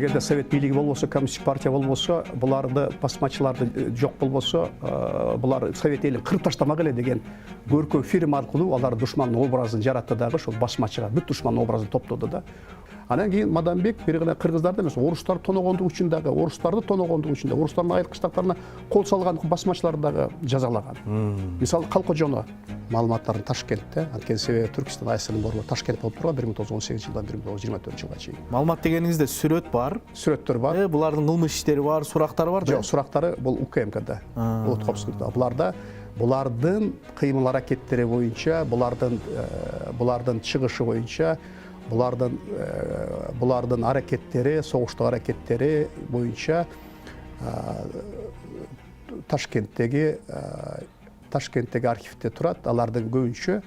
эгерде совет бийлиги болбосо, коммунистик партия болбосо, буларды басмачыларды жок болбосо, булар совет элин кырып таштамак эле деген көркөм фильм аркылуу алар душмандын образын жаратты дагы, ошол басмачыга бүт душмандын образын топтоду да. Анан кийин Мадамбек бир гана кыргыздарды эмес, орустар тоногондук үчүн дагы, орустарды тоногондук үчүн дагы, орустардын айылкыштактарына кол салган басмачыларды дагы жазалаган. Мисалы Калкожоно маалыматтарын Ташкентте, анткени себеби Түркистан АСРнын борбору Ташкент болуп турган 1918 жылдан 1924 жылга чейин. Маалымат дегениңизде сүрөт бар. Сүрөттөр бар. Булардын кылмыш иштери бар, сурактары бар да. Жок, сурактары бул УКМКда. Уткопскийда. Булардын кыймыл аракеттери боюнча, булардын чыгышы боюнча, булардын аракеттери, согуштук аракеттери боюнча Ташкенттеги архивде турат. Алардын көбүнчө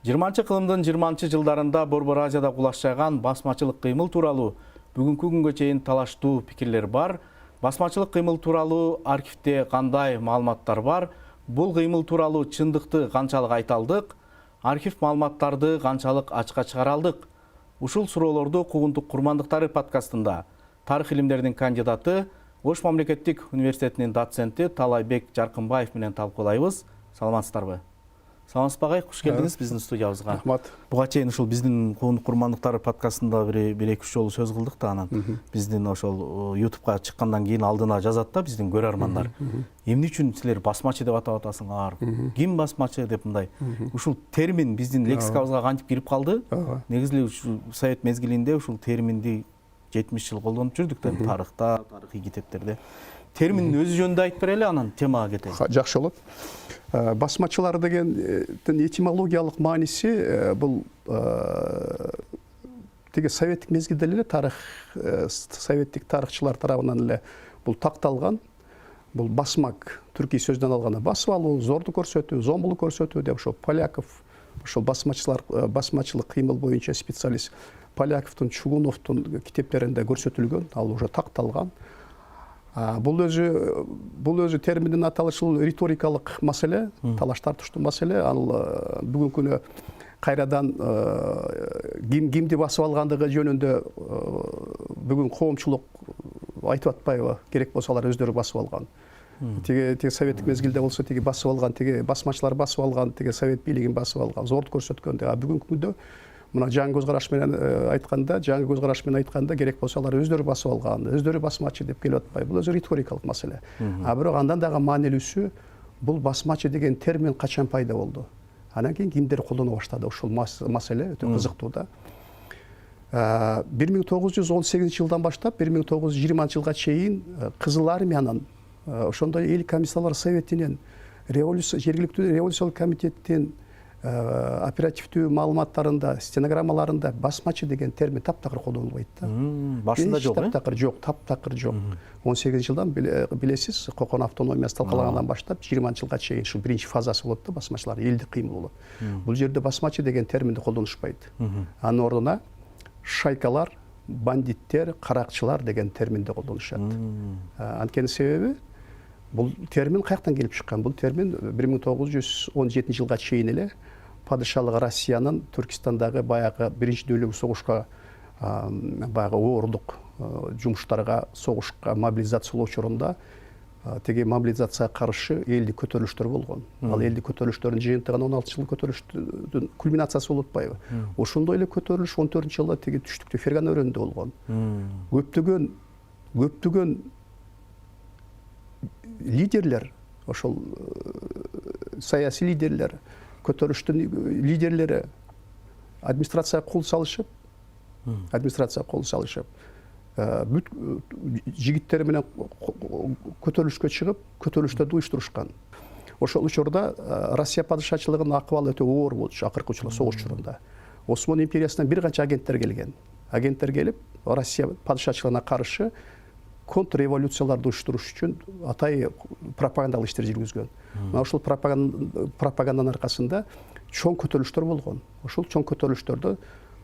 Жыйырманчы кылымдын 20 жылдарында Борбор Азияда кулаш жайган басмачылык кыймыл тууралуу бүгүнкү күнгө чейин талаштуу пикирлер бар. Басмачылык кыймыл тууралуу архивде кандай маалыматтар бар? Бул кыймыл тууралуу чындыкты канчалык айта алдык? Архив маалыматтарды канчалык ачыкка чыгара алдык? Ушул суроолорду Куугунтук курмандыктары подкастында тарых илимдеринин кандидаты, Ош мамлекеттик университетинин доценти Талайбек Жаркынбаев менен талкуулайбыз. Саламатсыздарбы? Саламатсызбы, куш келдиңиз биздин студиябызга. Рахмат. Буга чейин ушул биздин Куугунтук курмандыктары подкастында бир эки үч жолу сөз кылдык да, анан биздин ошол YouTubeга чыккандан кийин алдына жазат да биздин көрөрмандар. Эмне үчүн силер басмачы деп атап атасыңар? Ким басмачы деп мындай. Ушул термин биздин лексикабызга кантип кирип калды? Негизи эле ушул Совет мезгилинде ушул терминди 70 жыл колдонуп жүрдүк да, тарыхта, тарыхый китептерде. Терминдин өзү жөнүндө айтып берели, анан темага кетели. Жакшы болот. Басмачылар дегендин этимологиялык мааниси бул теге советтик мезгилде эле тарых, советтик тарыхчылар тарабынан эле бул такталган. Бул басмак түркий сөздөн алганда басып алуу, зордук көрсөтүү, зомбулук көрсөтүү деп ошол Поляков, ошол басмачылык кыймыл боюнча специалист Поляковдун, Чугуновдун китептеринде көрсөтүлгөн, ал уже такталган. Бул өзү терминдин аталышы риторикалык маселе, талаш тартыштуу маселе. Ал бүгүнкү күнү кайрадан кимди басып алгандыгы жөнүндө бүгүн коомчулук айтып атпайбы? Керек болсо алар өздөрү басып алган. Теге советтик мезгилде болсо теге басып алган, теге басмачылар басып алган, теге совет бийлигин басып алган, зордук көрсөткөн. Бүгүнкү күндө мына жаңы көз караш менен айтканда керек болсо алар өздөрү басып алган, өздөрү басмачы деп келип атпайбы? Бул өзү риторикалык маселе. Бирок андан дагы маанилүүсү, бул басмачы деген термин качан пайда болду? Анан кийин кимдер колдоно баштады? Ушул маселе өтө кызыктуу да. 1918 жылдан баштап 1920 жылга чейин Кызыл армиянын, ошондой эл комиссарлар советинин, жергиликтүү революциялык комитеттин оперативдүү маалыматтарында, стенограммаларында басмачы деген термин таптакыр колдонулбайт да. Башында жок, таптакыр жок, таптакыр жок. 18 жылдан билесиз, Кокон автономиясы талкалангандан баштап 20 жылга чейин ушу биринчи фазасы болот да, басмачылар элдик кыймыл болот. Бул жерде басмачы деген терминди колдонушпайт. Анын ордуна шайкалар, бандиттер, каракчылар деген терминди колдонушат. Анткени себеби бул термин каяктан келип чыккан? Бул термин 1917 жылга чейин эле падышалык Россиянын Түркистандагы баягы биринчи дүйнөлүк согушка, баягы оорлук жумуштарга, согушка мобилизациялоо учурунда теге мобилизацияга каршы элдик көтөрүлүштөр болгон. Ал элдик көтөрүлүштөрдүн жыйынтыгы 16 жыл көтөрүлүштүн кульминациясы болуп атпайбы? Ошондой эле көтөрүлүш 14-жылда теге түштүктө Ферган өрөөнүндө болгон. Көптөгөн лидерлер, ошол саясий лидерлер, көтөрүштүн лидерлери администрацияга кол салышып, бүт жигиттери менен көтөрүлүшкө чыгып, көтөрүлүштөрдү уюштурушкан. Ошол учурда Россия падышачылыгынын акыбалы өтө оор болчу, акыркы учурда согуш учурунда. Осман империясынан бир канча агенттер келген. Агенттер келип, Россия падышачылыгына каршы контрреволюцияларды уюштуруш үчүн атай пропагандалык иштер жүргүзгөн. Мына ошол пропаганданын аркасында чоң көтөрүлүштөр болгон. Ошол чоң көтөрүлүштөрдө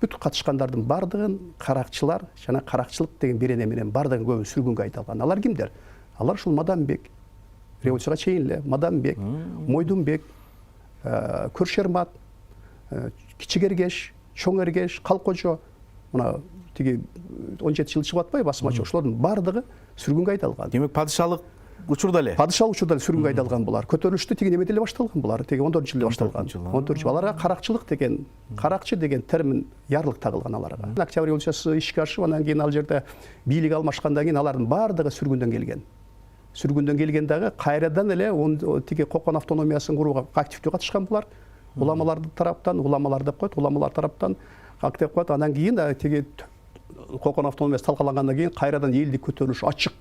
бүт катышкандардын бардыгын каракчылар жана каракчылык деген берене менен бардыгын көбүн сүргүнгө айдалган. Алар кимдер? Алар ушул Мадамбек, революцияга чейин эле Мадамбек, Мойдунбек, Көрші Ермат, Кичи Ергеш, Чоң Ергеш, Қалқожо, мына теге 17 жыл шығып атпай басмачы, ошолордун бардығы сүргүнгө айдалган. Демек падышалык учурда эле. Падышалык учурда сүргүнгө айдалган булар. Көтөрүлүштү теге немеде эле башталган булар. Теге 14-жылда башталган. 14 жыл. Аларга каракчылык деген, каракчы деген термин ярлык тагылган аларга. Октябрь революциясы ишке ашып, анан кийин ал жерде бийлик алмашкандан кийин алардын бардыгы сүргүндөн келген. Сүргүндөн келген дагы кайрадан эле теге Кокон автономиясын курууга активдүү катышкан булар. Уламалардын тараптан, уламалар деп коет, уламалар тараптан актив коет. Анан кийин теге Кокон автономиясы талкалангандан кийин кайрадан элдик көтөрүлүш ачык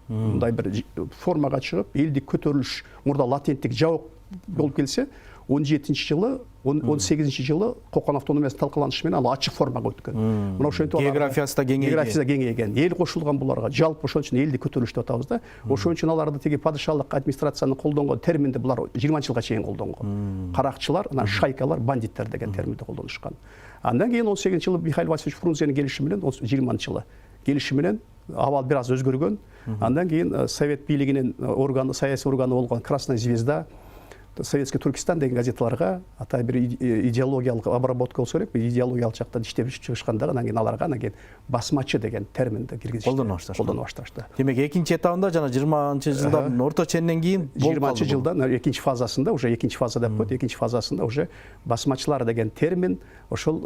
мындай бир формага чыгып, элдик көтөрүлүш мурда латенттик жабык болуп келсе, 17-ci жылы, 18-ci жылы Кокон автономиясы талкаланышы менен ал ачык формага өткөн. Мына ошентип географиясы да кеңейген. Эл кошулган буларга, жалпы ошон үчүн элдик көтөрүлүш деп атабыз да. Ошон үчүн аларды теге падышалык администрацияны колдонгон терминди булар 20-жылга чейин колдонгон. Каракчылар, анан шайкалар, бандиттер деген терминди колдонушкан. Андан кийин 18-ci жылы Михаил Васильевич Фрунзенин келишими менен 20-ci жылы келишими менен абал бир аз өзгөргөн. Андан кийин совет бийлигинин органы, саясий органы болгон Красная звезда, Советский Туркестан деген газеталарга атай бир идеологиялык обработка болсо керек, идеологиялык жактан иштеп чыгышканда анан кийин аларга анан кийин басмачы деген терминди киргизишти. Колдоно башташты. Демек экинчи этабында жана 20-чы жылдардын орто ченинен кийин 20-чы жылдан экинчи фазасында, уже экинчи фаза деп коет, экинчи фазасында уже басмачылар деген термин ошол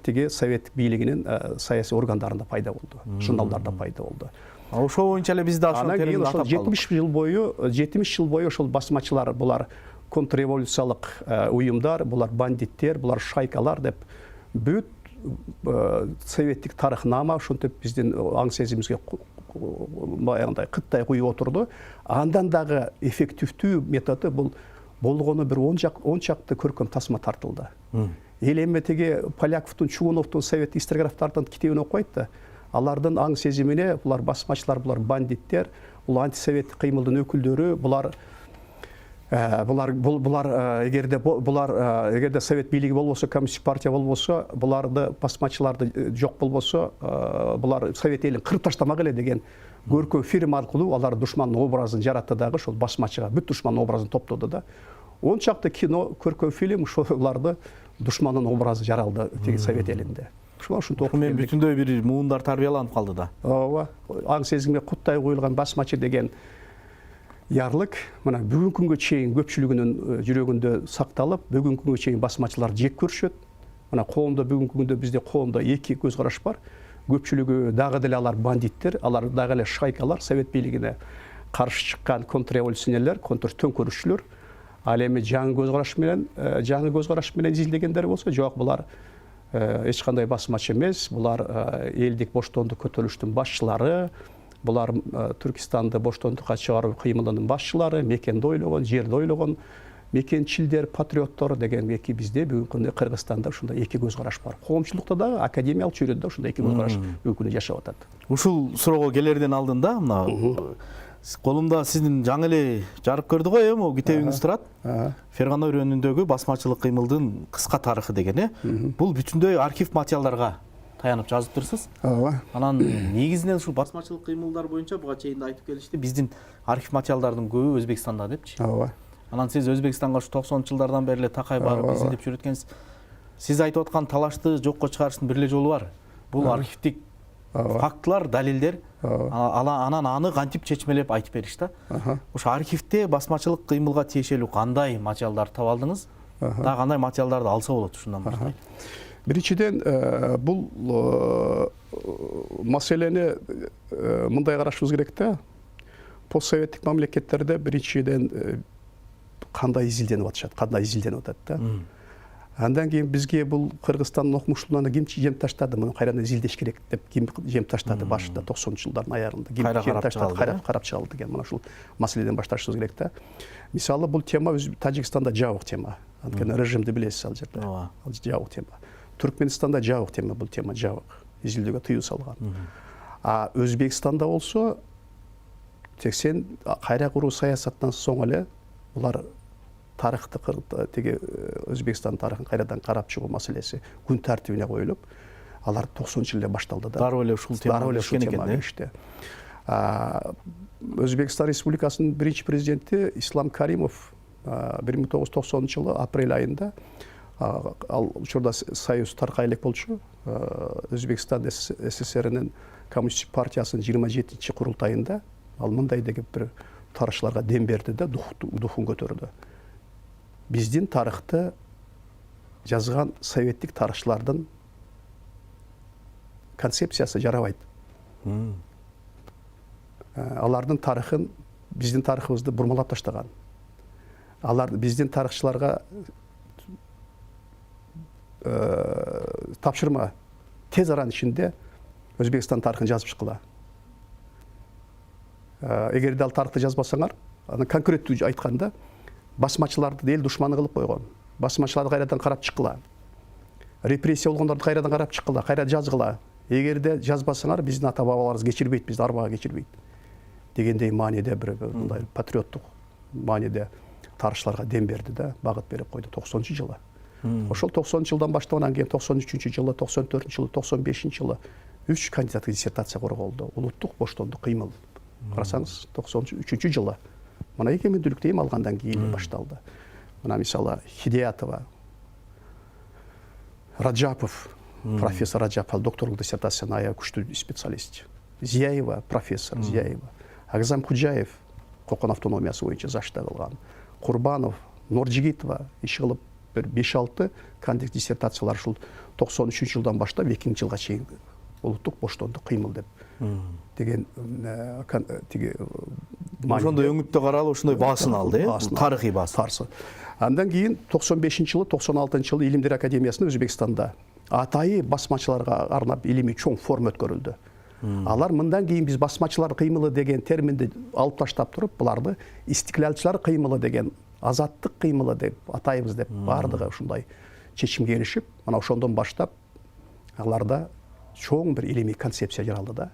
теге совет бийлигинин саясий органдарында пайда болду, журналдарда пайда болду. Ошол боюнча эле бизде ошол терминди атап калдык. 70 жыл бою ошол басмачылар, булар контрреволюциялык уюмдар, булар бандиттер, булар шайкалар деп бүт советтик тарыхнама ошентип биздин аң сезимибизге баягындай кыттай куюп отурду. Андан дагы эффективдүү методу бул болгону бир 10 чакты көркөм тасма тартылды. Эл эми теге Поляковдун, Чугуновдун, совет историографтардын китебин окуйт да, алардын аң сезимине булар басмачылар, булар бандиттер, бул антисоветтик кыймылдын өкүлдөрү, булар эгерде совет бийлиги болбосо, коммунисттик партия болбосо, буларды басмачыларды жок болбосо, булар совет элин кырып таштамак эле деген көркөм фильм аркылуу алар душмандын образын жаратты дагы, ошол басмачыга бүт душмандын образын топтоду да. 10 чакты кино, көркөм фильм ошоларды душмандын образы жаралды теге совет элинде. Ушинтип окуп мен бүтүндөй бир муундар тарбияланып калды да. Ооба, аң сезимге куттай коюлган басмачы деген ярлык мына бүгүнкү күнгө чейин көпчүлүгүнүн жүрөгүндө сакталып, бүгүнкү күнгө чейин басмачылар жек көрүшөт. Мына коомдо бүгүнкү күндө бизде коомдо эки көз караш бар. Көпчүлүгү дагы деле алар бандиттер, алар дагы эле шайкалар, совет бийлигине каршы чыккан контрреволюционерлер, контртөңкөрүшчүлөр. Ал эми жаңы көз караш менен изилдегендер болсо, жок, булар эч кандай басмачы эмес, булар элдик боштондук көтөрүлүштүн башчылары, булар Түркистанды боштондукка чыгаруу кыймылынын башчылары, мекенди ойлогон, жерди ойлогон, мекенчилдер, патриоттор деген эки бизде бүгүнкү күндө Кыргызстанда ушундай эки көз караш бар. Коомчулукта дагы, академиялык чөйрөдө ушундай эки көз караш бүгүнкү күндө жашап атат. Ушул суроого келерден алдын да, мына колумда сиздин жаңы эле жарык көрдү го, могу китебиңиз турат. Фергана өрөөнүндөгү басмачылык кыймылдын кыска тарыхы деген. Бул бүтүндөй архив материалдарга таянып жазып турсуз. Ооба. Анан негизинен ушул басмачылык кыймылдар боюнча буга чейин айтып келишти. Биздин архив материалдардын көбү Өзбекстанда депчи. Ооба. Анан сиз Өзбекстанга ушу 90-чы жылдардан бери эле такай барып изилдеп жүрөт экенсиз. Сиз айтып аткан талашты жокко чыгарыштын бир эле жолу бар. Бул архивдик фактылар, далилдер. Анан аны кантип чечмелеп айтып бериш да. Ошо архивде басмачылык кыймылга тиешелүү кандай материалдарды таап алдыңыз? Дагы кандай материалдарды алса болот ушундан баштайт? Биринчиден, бул маселени мындай карашыбыз керек да. Постсоветтик мамлекеттерде биринчиден кандай изилденип атат да. Андан кийин бизге бул Кыргызстандын окумуштууларына ким жем таштады, муну кайрадан изилдеш керек деп ким жем таштады башында 90-чы жылдардын аягында. Ким жем таштады, кайра карап чыгалды деген мына ушул маселеден башташыбыз керек да. Мисалы бул тема Тажикстанда жабык тема. Анткени режимди билесиз ал жерде. Ал жабык тема. Түркменстанда жабык тема, бул тема жабык. Изилдөөгө тыюу салган. А Өзбекстанда болсо 80 кайра куруу саясаттан соң эле булар тарыхты теге Өзбекстан тарыхын кайрадан карап чыгуу маселеси күн тартибине коюлуп, алар 90-чы жылда башталды да. Дароо эле ушул тема экен. Өзбекстан Республикасынын биринчи президенти Ислам Каримов 1990 жылы апрель айында ал учурда союз таркай элек болчу. Өзбекстан СССРнин коммунистик партиясынын 27-чи курултайында ал мындай деген бир тарыхчыларга дем берди да духун көтөрдү. Биздин тарыхты жазган советтик тарыхчылардын концепциясы жарабайт. Алардын тарыхын, биздин тарыхыбызды бурмалап таштаган. Алар биздин тарыхчыларга тапшырма тез аранын ичинде Өзбекстан тарыхын жазып чыккыла. Эгерде ал тарыхты жазбасаңар, аны конкреттүү айтканда, басмачыларды эл душманы кылып койгон. Басмачыларды кайрадан карап чыккыла. Репрессия болгондорду кайрадан карап чыккыла, кайра жазгыла. Эгерде жазбасаңар, биздин ата бабаларыбыз кечирбейт, бизди арбага кечирбейт дегендей мааниде бир мындай патриоттук мааниде тарыхчыларга дем берди да, багыт берип койду 90-жылы. Ошол 90-жылдан баштап, кийин 93-жылы, 94-жылы, 95-жылы 3 кандидаттык диссертация корголду. Улуттук боштондук кыймыл. Карасаңыз, 93-жылы. Мына экеминдүүлүктү эми алгандан кийин башталды. Мына мисалы Хидиятова, Раджапов, профессор Раджапов, докторлук диссертацияны аябай күчтүү специалист. Зияева, профессор Зияева. Агзам Худжаев, Кокон автономиясы боюнча зашта кылган. Курбанов, Норжигитова иш кылып бир 5-6 кандидаттык диссертациялар ушул 93-жылдан баштап 2000-жылга чейин улуттук боштондук кыймыл деп деген тиги ошондой өңүттө каралып ушундай баасын алды, тарыхый баасы. Андан кийин 95-жылы, 96-жылы Илимдер академиясында Өзбекстанда атайы басмачыларга арнап илимий чоң форум өткөрүлдү. Алар мындан кийин биз басмачылар кыймылы деген терминди алып таштап туруп, буларды истиклалчылар кыймылы деген, азаттык кыймылы деп атайбыз деп бардыгы ушундай чечимге келишип, мына ошондон баштап аларда чоң бир илимий концепция жаралды да.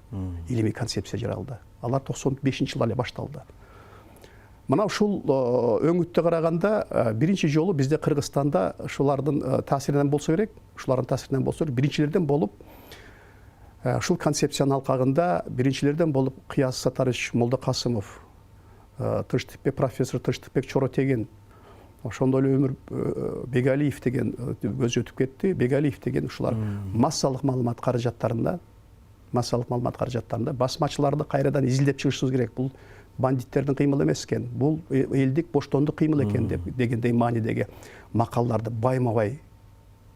Илимий концепция жаралды. Алар 95-жылы эле башталды. Мына ушул өңүттө караганда биринчи жолу бизде Кыргызстанда ушулардын таасиринен болсо керек, ушулардын таасиринен болсо биринчилерден болуп, ушул концепциянын алкагында биринчилерден болуп Кыяз Сатарович Молдокасымов, Тынчтыкбек профессор Тынчтыкбек Чоротегин, ошондой эле Өмүр Бегалиев деген өзү өтүп кетти. Бегалиев деген ушулар массалык маалымат каражаттарында басмачыларды кайрадан изилдеп чыгышыбыз керек. Бул бандиттердин кыймылы эмес экен, бул элдик боштондук кыймыл экен дегендей маанидеги макалаларды байма-бай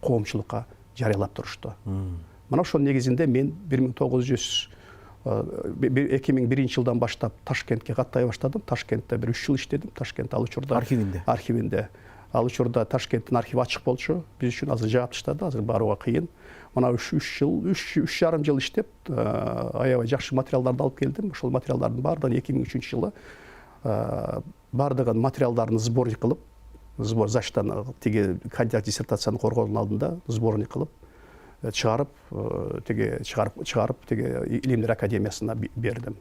коомчулукка жарыялап турушту. Мына ошонун негизинде мен 2001-жылдан баштап Ташкентке каттай баштадым. Ташкентте бир 3 жыл иштедим. Ташкент ал учурда архивинде. Ал учурда Ташкенттин архиви ачык болчу. Биз үчүн азыр жаап таштады, азыр барууга кыйын. Мына 3,5 жыл иштеп, аябай жакшы материалдарды алып келдим. Ошол материалдардын баардыгын 2003-жылы баардыгын материалдарын сборник кылып, заштан тиги кандидат диссертацияны коргоонун алдында сборник кылып чыгарып Илимдер академиясына бердим.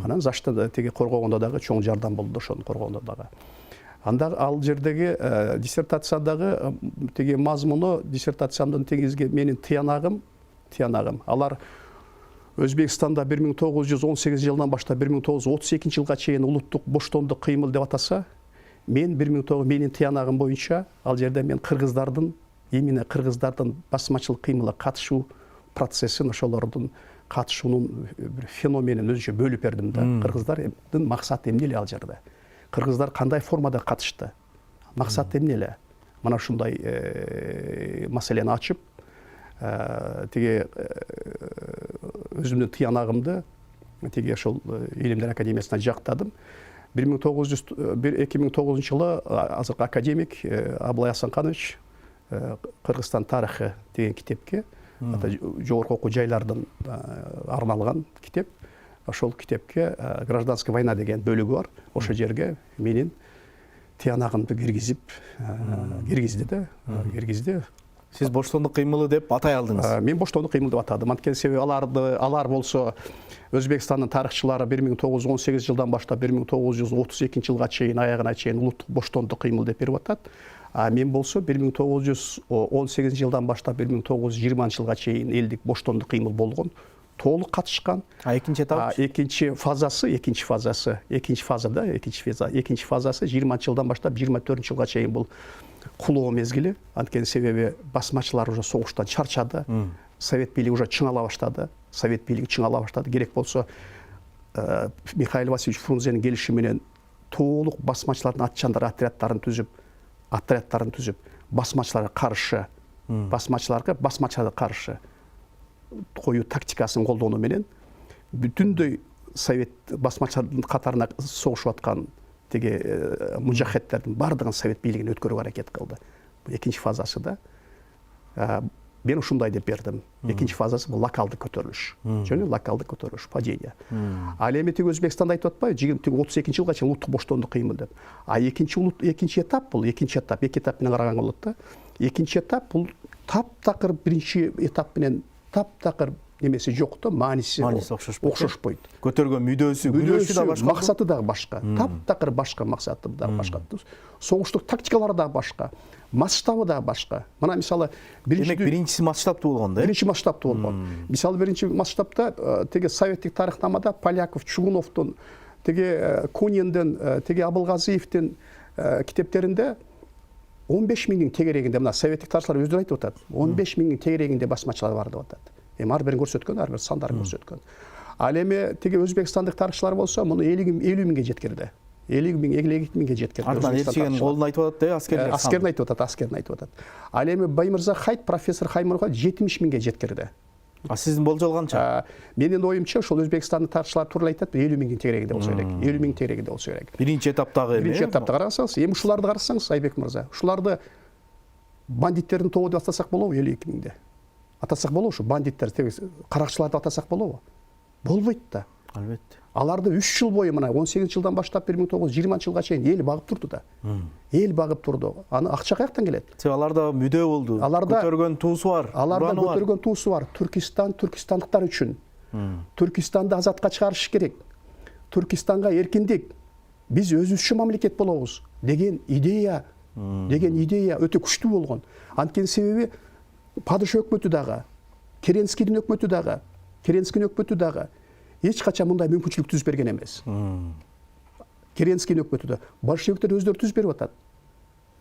Анан зашта тиги коргогондо дагы чоң жардам болду, ошону коргогондо дагы. Анда ал жердеги диссертациядагы тиги мазмуну диссертациямдын тегизге менин тыянагым. Алар Өзбекстанда 1918 жылдан баштап 1932 жылга чейин улуттук боштондук кыймыл деп атаса, менин тыянагым боюнча ал жерде мен кыргыздардын басмачылык кыймылга катышуу процессин, ошолордун катышуунун бир феноменин өзүнчө бөлүп бердим да. Кыргыздардын максаты эмне эле ал жерде? Кыргыздар кандай формада катышты? Максаты эмне эле? Мына ушундай маселени ачып, тиги өзүмдүн тыянагымды тиги ошол Илимдер академиясына жактадым. 2009-жылы азыркы академик Абылай Асанканович Кыргызстан тарыхы деген китепке, жогорку окуу жайлардын арналган китеп. Ошол китепке гражданская война деген бөлүгү бар. Ошол жерге менин тыянагымды киргизди. Сиз боштондук кыймылы деп атай алдыңыз. Мен боштондук кыймыл деп атадым. Анткени себеби алар болсо Өзбекстандын тарыхчылары 1918 жылдан баштап 1932 жылга чейин аягына чейин улуттук боштондук кыймыл деп берип атат. Мен болсо 1918 жылдан баштап 1920 жылга чейин элдик боштондук кыймыл болгон толық қатышқан. Екінші этап? Екінші фазасы 20 жылдан баштап 24 жылға чейин бұл кулоо мезгили. Анткени себеби басмачылар уже соғыштан чарчады. Совет бийлиги уже чыңала баштады. Керек болсо Михаил Васильевич Фрунзенин келиши менен толық басмачылардын атчандар отрядтарын түзүп, басмачыларга каршы коюу тактикасын колдонуу менен бүтүндөй совет басмачылардын катарына согушуп аткан теги мужахеттердин бардыгын совет бийлигине өткөрүүгө аракет кылды. Бул экинчи фазасы да. Мен ушундай деп бердим. Экинчи фазасы бул локалдык көтөрүлүш, падение. Ал эми тиги Өзбекстанда айтып атпайбы, 32 жылга чейин улуттук боштондук кыймыл деп. Экинчи этап бул, эки этап менен караган болот да. Экинчи этап бул таптакыр биринчи этап менен таптакыр немеси жок да, мааниси окшошпойт. Көтөргөн мүдөөсү да башка, максаты да башка. Таптакыр башка максаты да башка. Согуштук тактикалары да башка, масштабы да башка. Мына мисалы биринчиси масштабтуу болгон да. Биринчи масштабтуу болгон. Мисалы биринчи масштабта теге советтик тарыхнамада Поляков, Чугуновдун, теге Куниндин, теге Абылгазиевдин китептеринде 15 миңдин тегерегинде, мына советтик тарыхчылар өздөрү айтып атат. 15 миңдин тегерегинде басмачылар бар деп атат. Ар бирин көрсөткөн, ар бир сандарын көрсөткөн. Ал эми теге өзбекстандык тарыхчылар болсо, муну 50 миңге жеткирди. 50 миңге жеткирди. Артынан элчигенин колун айтып атат да, аскерин айтып атат. Ал эми Баймырза Хайт, профессор Хаймырга 70 миңге жеткирди. Сиздин болжол канча? Менин оюмча, ошол Өзбекстандын тарыхчылар тууралуу айтат, 50 миңдин тегерегинде болсо керек. 50 миң тегерегинде болсо керек. Биринчи этаптагы карасаңыз, эми ушуларды карасаңыз, Айбек мырза, ушуларды бандиттердин тобу деп атасак болобу 52 миңде? Атасак болобу ушу бандиттер, каракчыларды атасак болобу? Болбойт да. Албетте. Аларды 3 жыл бою, мына 18 жылдан баштап 1920 жылга чейин эл багып турду да. Эл багып турду. Аны акча каяктан келет? Аларда мүдөө болду. Көтөргөн туусу бар. Түркистан, түркистандыктар үчүн. Түркистанды азатка чыгарыш керек. Түркистанга эркиндик. Биз өзүбүзчө мамлекет болобуз деген идея өтө күчтүү болгон. Анткени себеби падыша өкмөтү дагы, Керенскийдин өкмөтү дагы эч качан мындай мүмкүнчүлүк түзүп берген эмес. Керенскийдин өкмөтү да большевиктер өздөрү түзүп берип атат.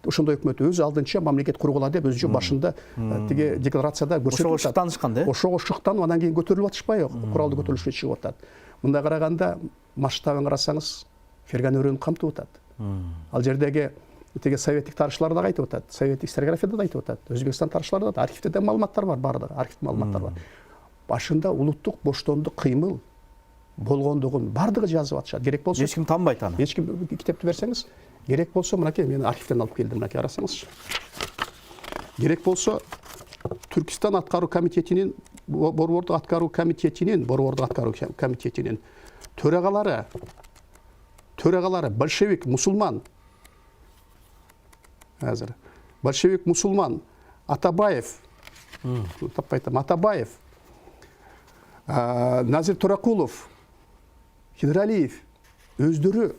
Ошондой өкмөт өзү алдынча мамлекет кургула деп өзү башында тиги декларацияда көрсөтүп атат. Ошого шыктанышкан да? Ошого шыктанып, анан кийин көтөрүлүп атышпайбы? Куралдуу көтөрүлүшкө чыгып атат. Мындай караганда масштабын карасаңыз, Ферган өрөөнү камтып атат. Ал жердеги теге советтик тарыхчылар да айтып атат, советтик историографияда да айтып атат, Өзбекстан тарыхчылары да, архивде да маалыматтар бар, бардыгы архив маалыматтар бар. Башында улуттук боштондук кыймыл болгондугун бардыгы жазып атышат. Керек болсо эч ким танбайт аны. Эч ким китепти берсеңиз, керек болсо мынакей мен архивден алып келдим, мынакей карасаңызчы. Керек болсо Түркистан аткаруу комитетинин, борбордук аткаруу комитетинин төрагалары большевик, мусулман. Азыр большевик, мусулман Атабаев, Атабаев, Назир Туракулов, Хидралиев өздөрү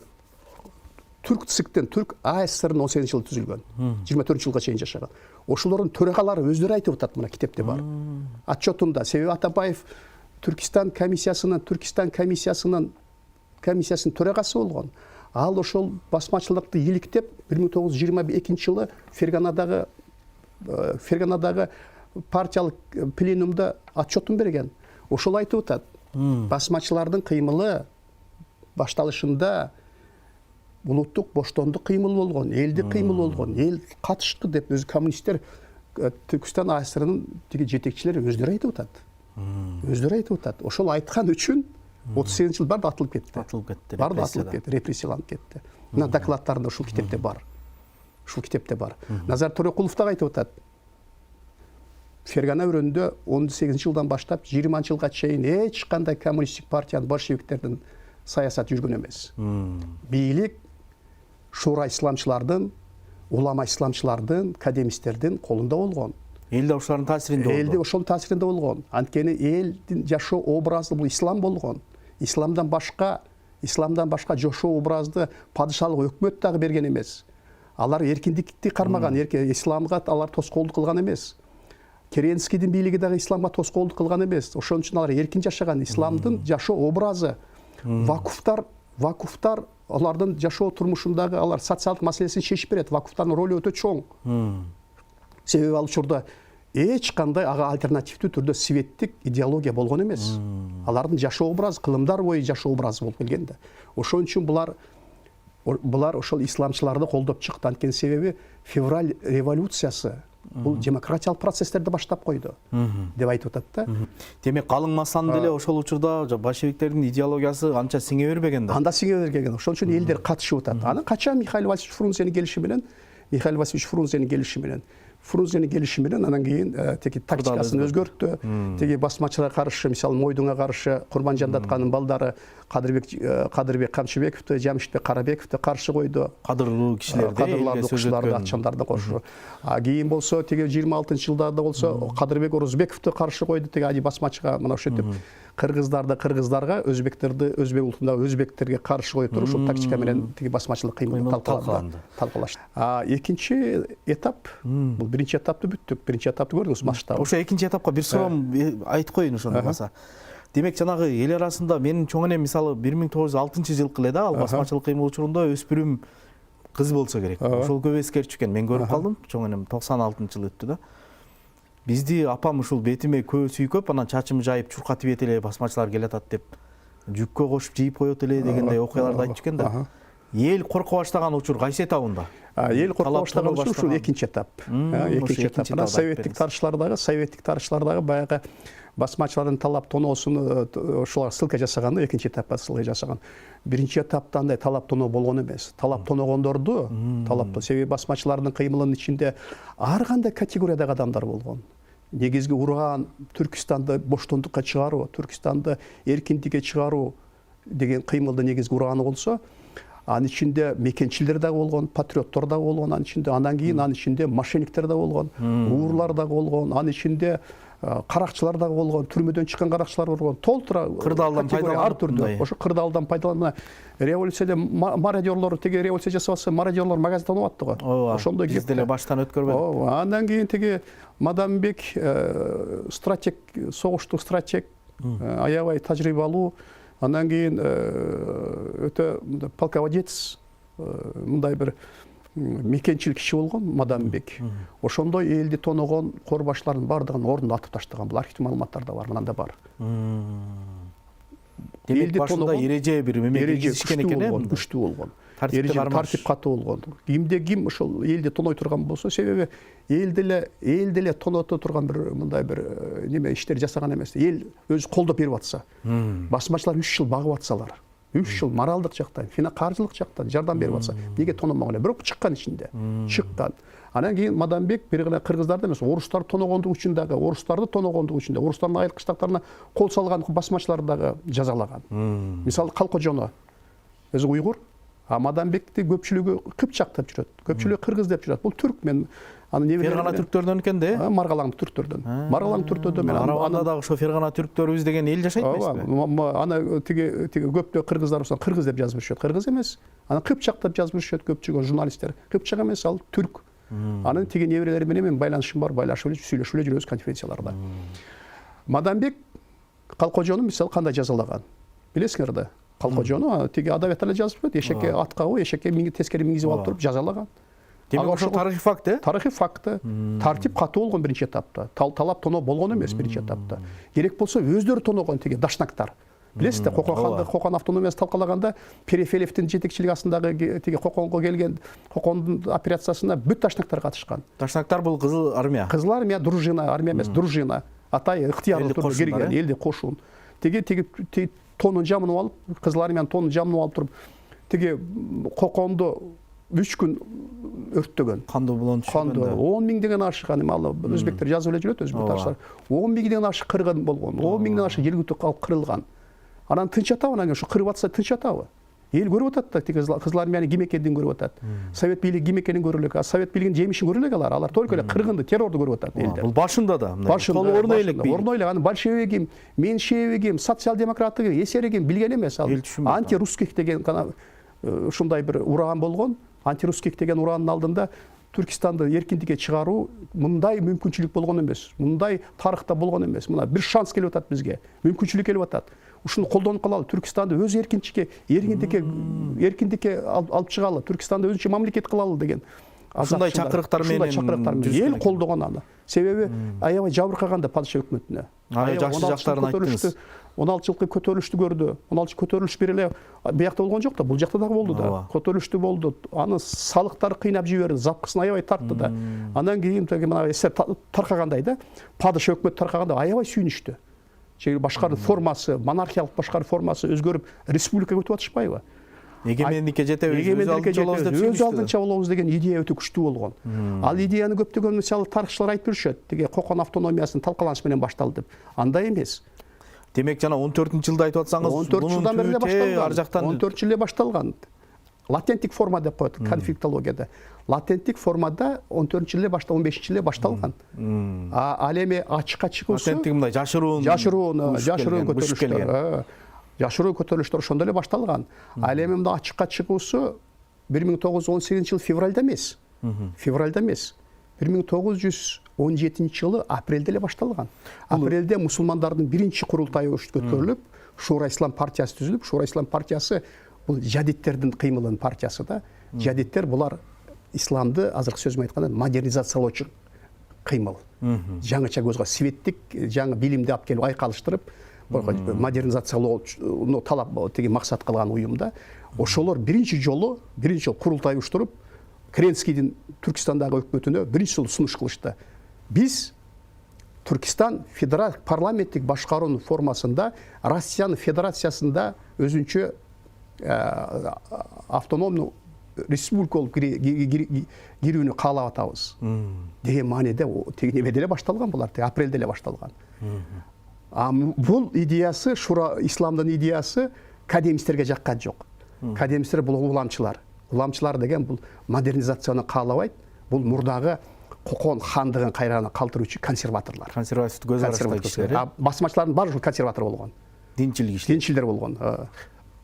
түрк ЦИКтен, түрк АССР-ын 18 жылы түзүлгөн, 24 жылга чейин жашаган. Ошолордун төрагалары өздөрү айтып атат, мына китепте бар. Отчетунда, себеби Атабаев Түркистан комиссиясынын төрагасы болгон. Ал ошол басмачылыкты иликтеп 1922 жылы Ферганадагы партиялык пленумда отчетун берген. Ошол айтып атат. Басмачылардын кыймылы башталышында улуттук боштондук кыймыл болгон, элдик кыймыл болгон, эл катышты деп өзү коммунисттер Түркистан АССР-нын тиги жетекчилери өздөрү айтып атат. Ошол айткан үчүн 38 жыл барды атылып кетти. Барды атылып кетти, репрессияланып кетти. Мына докладтарында ушул китепте бар. Назар Туракулов да айтып атат. Фергана өрөөнүндө 18 жылдан баштап 20 жылга чейин эч кандай коммунисттик партиянын, большевиктердин саясаты жүргөн эмес. Бийлик шура исламчылардын, улама исламчылардын, академисттердин колунда болгон. Элде ошолордун таасиринде болгон. Анткени элдин жашоо образы бул ислам болгон. Исламдан башка жашоо образды падышалык өкмөт дагы берген эмес. Алар эркиндикти кармаган, исламга алар тоскоолдук кылган эмес. Керенскийдин бийлиги дагы исламга тоскоолдук кылган эмес. Ошон үчүн алар эркин жашаган, исламдын жашоо образы. Вакуфтар алардын жашоо турмушундагы алар социалдык маселесин шешип берет. Вакуфтардын ролу өтө чоң. Себеби ал учурда эч кандай ага альтернативдүү түрдө светтик идеология болгон эмес. Алардын жашоо образы, кылымдар бою жашоо образы болуп келген да. Ошон үчүн булар ошол исламчыларды колдоп чыкты. Анткени себеби февраль революциясы бул демократиялык процесстерди баштап койду деп айтып атат да. Демек калың массаны деле ошол учурда большевиктердин идеологиясы анча сиңе бербеген да. Анда сиңе берген. Ошон үчүн элдер катышып атат. Анан качан Михаил Васильевич Фрунзенин келиши менен анан кийин теги тактикасын өзгөрттү. Теги басмачыларга каршы, мисалы Мойдунга каршы Курманжан Датканын балдары Кадырбек Камчыбековду, Жамшитбек Карабековду каршы койду. Кадырлуу кишилерди, атчамдарды кошу. Кийин болсо теги 26-жылдарда болсо Кадырбек Орозбековду каршы койду. Теги ади басмачыга мына ошентип кыргыздарды кыргыздарга, өзбектерди өзбек улутундагы өзбектерге каршы коюп туруп ушул тактика менен теги басмачылык кыймылды талкалашты. Экинчи этап, бул биринчи этапты бүттүк. Биринчи этапты көрдүңүз масштабы. Ошо экинчи этапка бир суроом айтып коеюн ошондо болсо. Демек жанагы эл арасында менин чоң энем мисалы 1906-жылкы эле да ал басмачылык кыймыл учурунда өспүрүм кыз болсо керек. Ошол көп эскертчү экен. Мен көрүп калдым. Чоң энем 96-жылы өттү да. Бизди апам ушул бетиме көз сүйкөп, анан чачымды жайып чуркатып ийет эле, басмачылар келатат деп жүккө кошуп жийип коет эле дегендей окуяларды айтчу экен да. Эл корко баштаган учур кайсы этабында? Эл корко баштаган учур ушул экинчи этап. Экинчи этап. Советтик тарышлардагы баягы басмачылардын талап тоноосун ошолар ссылка жасаганда экинчи этапка ссылка жасаган. Биринчи этапта андай талап тоноо болгон эмес. Талап тоногондорду, себеби басмачылардын кыймылынын ичинде ар кандай категориядагы адамдар болгон. Негизги уран Түркистанды боштондукка чыгаруу, Түркистанды эркиндикке чыгаруу деген кыймылдын негизги ураны болсо, анын ичинде мекенчилер дагы болгон, патриоттор дагы болгон, анын ичинде андан кийин анын ичинде мошенниктер дагы болгон, уурлар дагы болгон, анын ичинде каракчылар дагы болгон, түрмөдөн чыккан каракчылар болгон, толтура кырдаалдан пайдаланып, ошо кырдаалдан пайдаланып, революцияда мародёрлор теге революция жасабаса, мародёрлор магазин тонуп атты го. Ошондой биз деле баштан өткөрбөдүк. Андан кийин теге Мадамбек стратег, согуштук стратег, аябай тажрыйбалуу, андан кийин өтө полководец, мындай бир мекенчил киши болгон Мадамбек. Ошондой элди тоногон корбашлардын бардыгын ордуна атып таштаган. Бул архивдик маалыматтарда бар, мынанда бар. Демек башында эреже бир мемлекеттик ишкен экен, күчтүү болгон. Тартип катуу болгон. Кимде ким ошол элди тоной турган болсо, себеби эл деле тоното турган бир мындай бир неме иштер жасаган эмес. Эл өзү колдоп берип атса, басмачылар 3 жыл багып атсалар, 3 жыл моралдык жактан, каржылык жактан жардам берип атса, неге тономогон эле? Бирок чыккан ичинде, чыккан. Анан кийин Мадамбек бир гана кыргыздарды эмес, орустар тоногондук үчүн дагы, орустарды тоногондук үчүн дагы, орустардын айыл кыштактарына кол салган басмачыларды дагы жазалаган. Мисалы Калкожоно өзү уйгур, а Мадамбекти көпчүлүгү кыпчак деп жүрөт. Көпчүлүгү кыргыз деп жүрөт. Бул түрк. Мен аны Фергана түрктөрдөн экен да? Маргалаң түрктөрдөн. Маргалаң түрктөрдөн мен анда дагы ошо Фергана түрктөрүбүз деген эл жашайт эмеспи? Аны теге көптөө кыргыздар болсо кыргыз деп жазып жүрүшөт. Кыргыз эмес. Аны кыпчак деп жазып жүрүшөт көпчүлүк журналисттер. Кыпчак эмес, ал түрк. Анын теге неберелери менен мен байланышым бар, байлашып эле сүйлөшүп эле жүрөбүз конференцияларда. Мадамбек Калкожону мисалы кандай жазалаган? Билесиңер да? Калкожону теге адабиятта эле жазып жүрөт. Эшекке аткабы, эшекке тескери мингизип алып туруп жазалаган. Демек ошол тарыхый факт, Тарыхый факт. Тартип катуу болгон биринчи этапта. Талап тоноо болгон эмес биринчи этапта. Керек болсо өздөрү тоногон теге дашнактар. Билесиздер, Кокон автономиясы талкалаганда Перефелевдин жетекчилиги астындагы теге Коконго келген Кокондун операциясына бүт дашнактар катышкан. Дашнактар бул кызыл армия. Кызыл армия, дружина, армия эмес, дружина. Атай ыктыярлуу түрдө кирген, элди кошун. Теге тонун жамынып алып, кызыл армиянын тонун жамынып алып туруп, теге Коконду 3 күн өрттөгөн. Кандуу булон түшкөн. 10 миңден ашык, аны өзбектер жазып эле жүрөт, өзбек таштар. 10 миңден ашык кыргын болгон, 10 миңден ашык жергиликтүү калып кырылган. Анан тынч атабы, анан ушу кырып атса тынч атабы? Эл көрүп атат да, теге кызыл армиянын ким экенин көрүп атат. Совет бийлиги ким экенин көрүп элек, Совет бийлигинин жемишин көрүп элек алар только эле кыргынды, террорду көрүп атат элдер. Бул башында да, орно элек, аны большевигим, меньшевигим, социал-демократыгым, эсеригим билген эмес, ал антирусских деген ушундай бир уран болгон. Антирусских деген уранын алдында Түркистанды эркиндикке чыгаруу мындай мүмкүнчүлүк болгон эмес. Мындай тарыхта болгон эмес. Мына бир шанс келип атат бизге. Мүмкүнчүлүк келип атат. Ушуну колдонуп калалы. Түркистанды өз эркиндикке алып чыгалы. Түркистанды өзүнчө мамлекет кылалы деген. Ушундай чакырыктар менен эл колдогон аны. Себеби аябай жабыркаганда падыша өкмөтүнө. Жакшы жактарын айттыңыз. 16 жылкы көтөрүлүштү көрдү. 16 көтөрүлүш бир эле биякта болгон жок да, бул жакта дагы болду да. Көтөрүлүштү болду. Аны салыктар кыйнап жиберди, запкысын аябай тартты да. Андан кийин мына эсер таркагандай да, падыша өкмөт таркаганда аябай сүйүнүштү. Башкаруу формасы, монархиялык башкаруу формасы өзгөрүп, республикага өтүп атышпайбы? Эгемендикке жетебиз, өз алдынча болобуз деген идея өтө күчтүү болгон. Ал идеяны көптөгөн мисалы тарыхчылар айтып жүрүшөт. Деге Кокон автономиясынын талкаланышы менен башталды деп. Андай эмес. Демек жана 14-жылда айтып атсаңыз, 14 жылдан бери эле башталган. Ар жактан 14 жыл эле башталган. Латенттик форма деп коет конфликтологияда. Латенттик формада 14 жыл эле 15 жыл эле башталган. Ал эми ачыкка чыгуусу латенттик мындай жашыруун көтөрүлүштөр. Жашыруу көтөрүлүштөр ошондо эле башталган. Ал эми мында ачыкка чыгуусу 1918-жыл февралда эмес. Февралда эмес. 1917-жылы апрелде эле башталган. Апрелде мусулмандардын биринчи курултайы өткөрүлүп, Шура-Ислам партиясы түзүлүп, Шура-Ислам партиясы бул жадиттердин кыймылынын партиясы да. Жадиттер булар исламды азыркы сөз менен айтканда модернизациялоочу кыймыл. Жаңыча көзгө светтик, жаңы билимди алып келип айкалыштырып, модернизациялоо талап деген максат кылган уюмда. Ошолор биринчи жолу курултай уюштуруп, Керенскийдин Түркистандагы өкмөтүнө биринчи жолу сунуш кылышты. Биз Түркистан федерал парламенттик башкаруунун формасында Россиянын федерациясында өзүнчө автономдуу республика болуп кирүүнү каалап атабыз деген мааниде немеде эле башталган, булар апрелде эле башталган. Бул идеясы, Шура исламдын идеясы кадемисттерге жаккан жок. Кадемисттер бул уламчылар. Уламчылар деген бул модернизацияны каалабайт. Бул мурдагы Кокон хандыгын кайрана калтыруучу консерваторлор. Консервативдүү көз караштагы кишилер. Басмачылардын баары ушул консерватор болгон. Динчилдер болгон.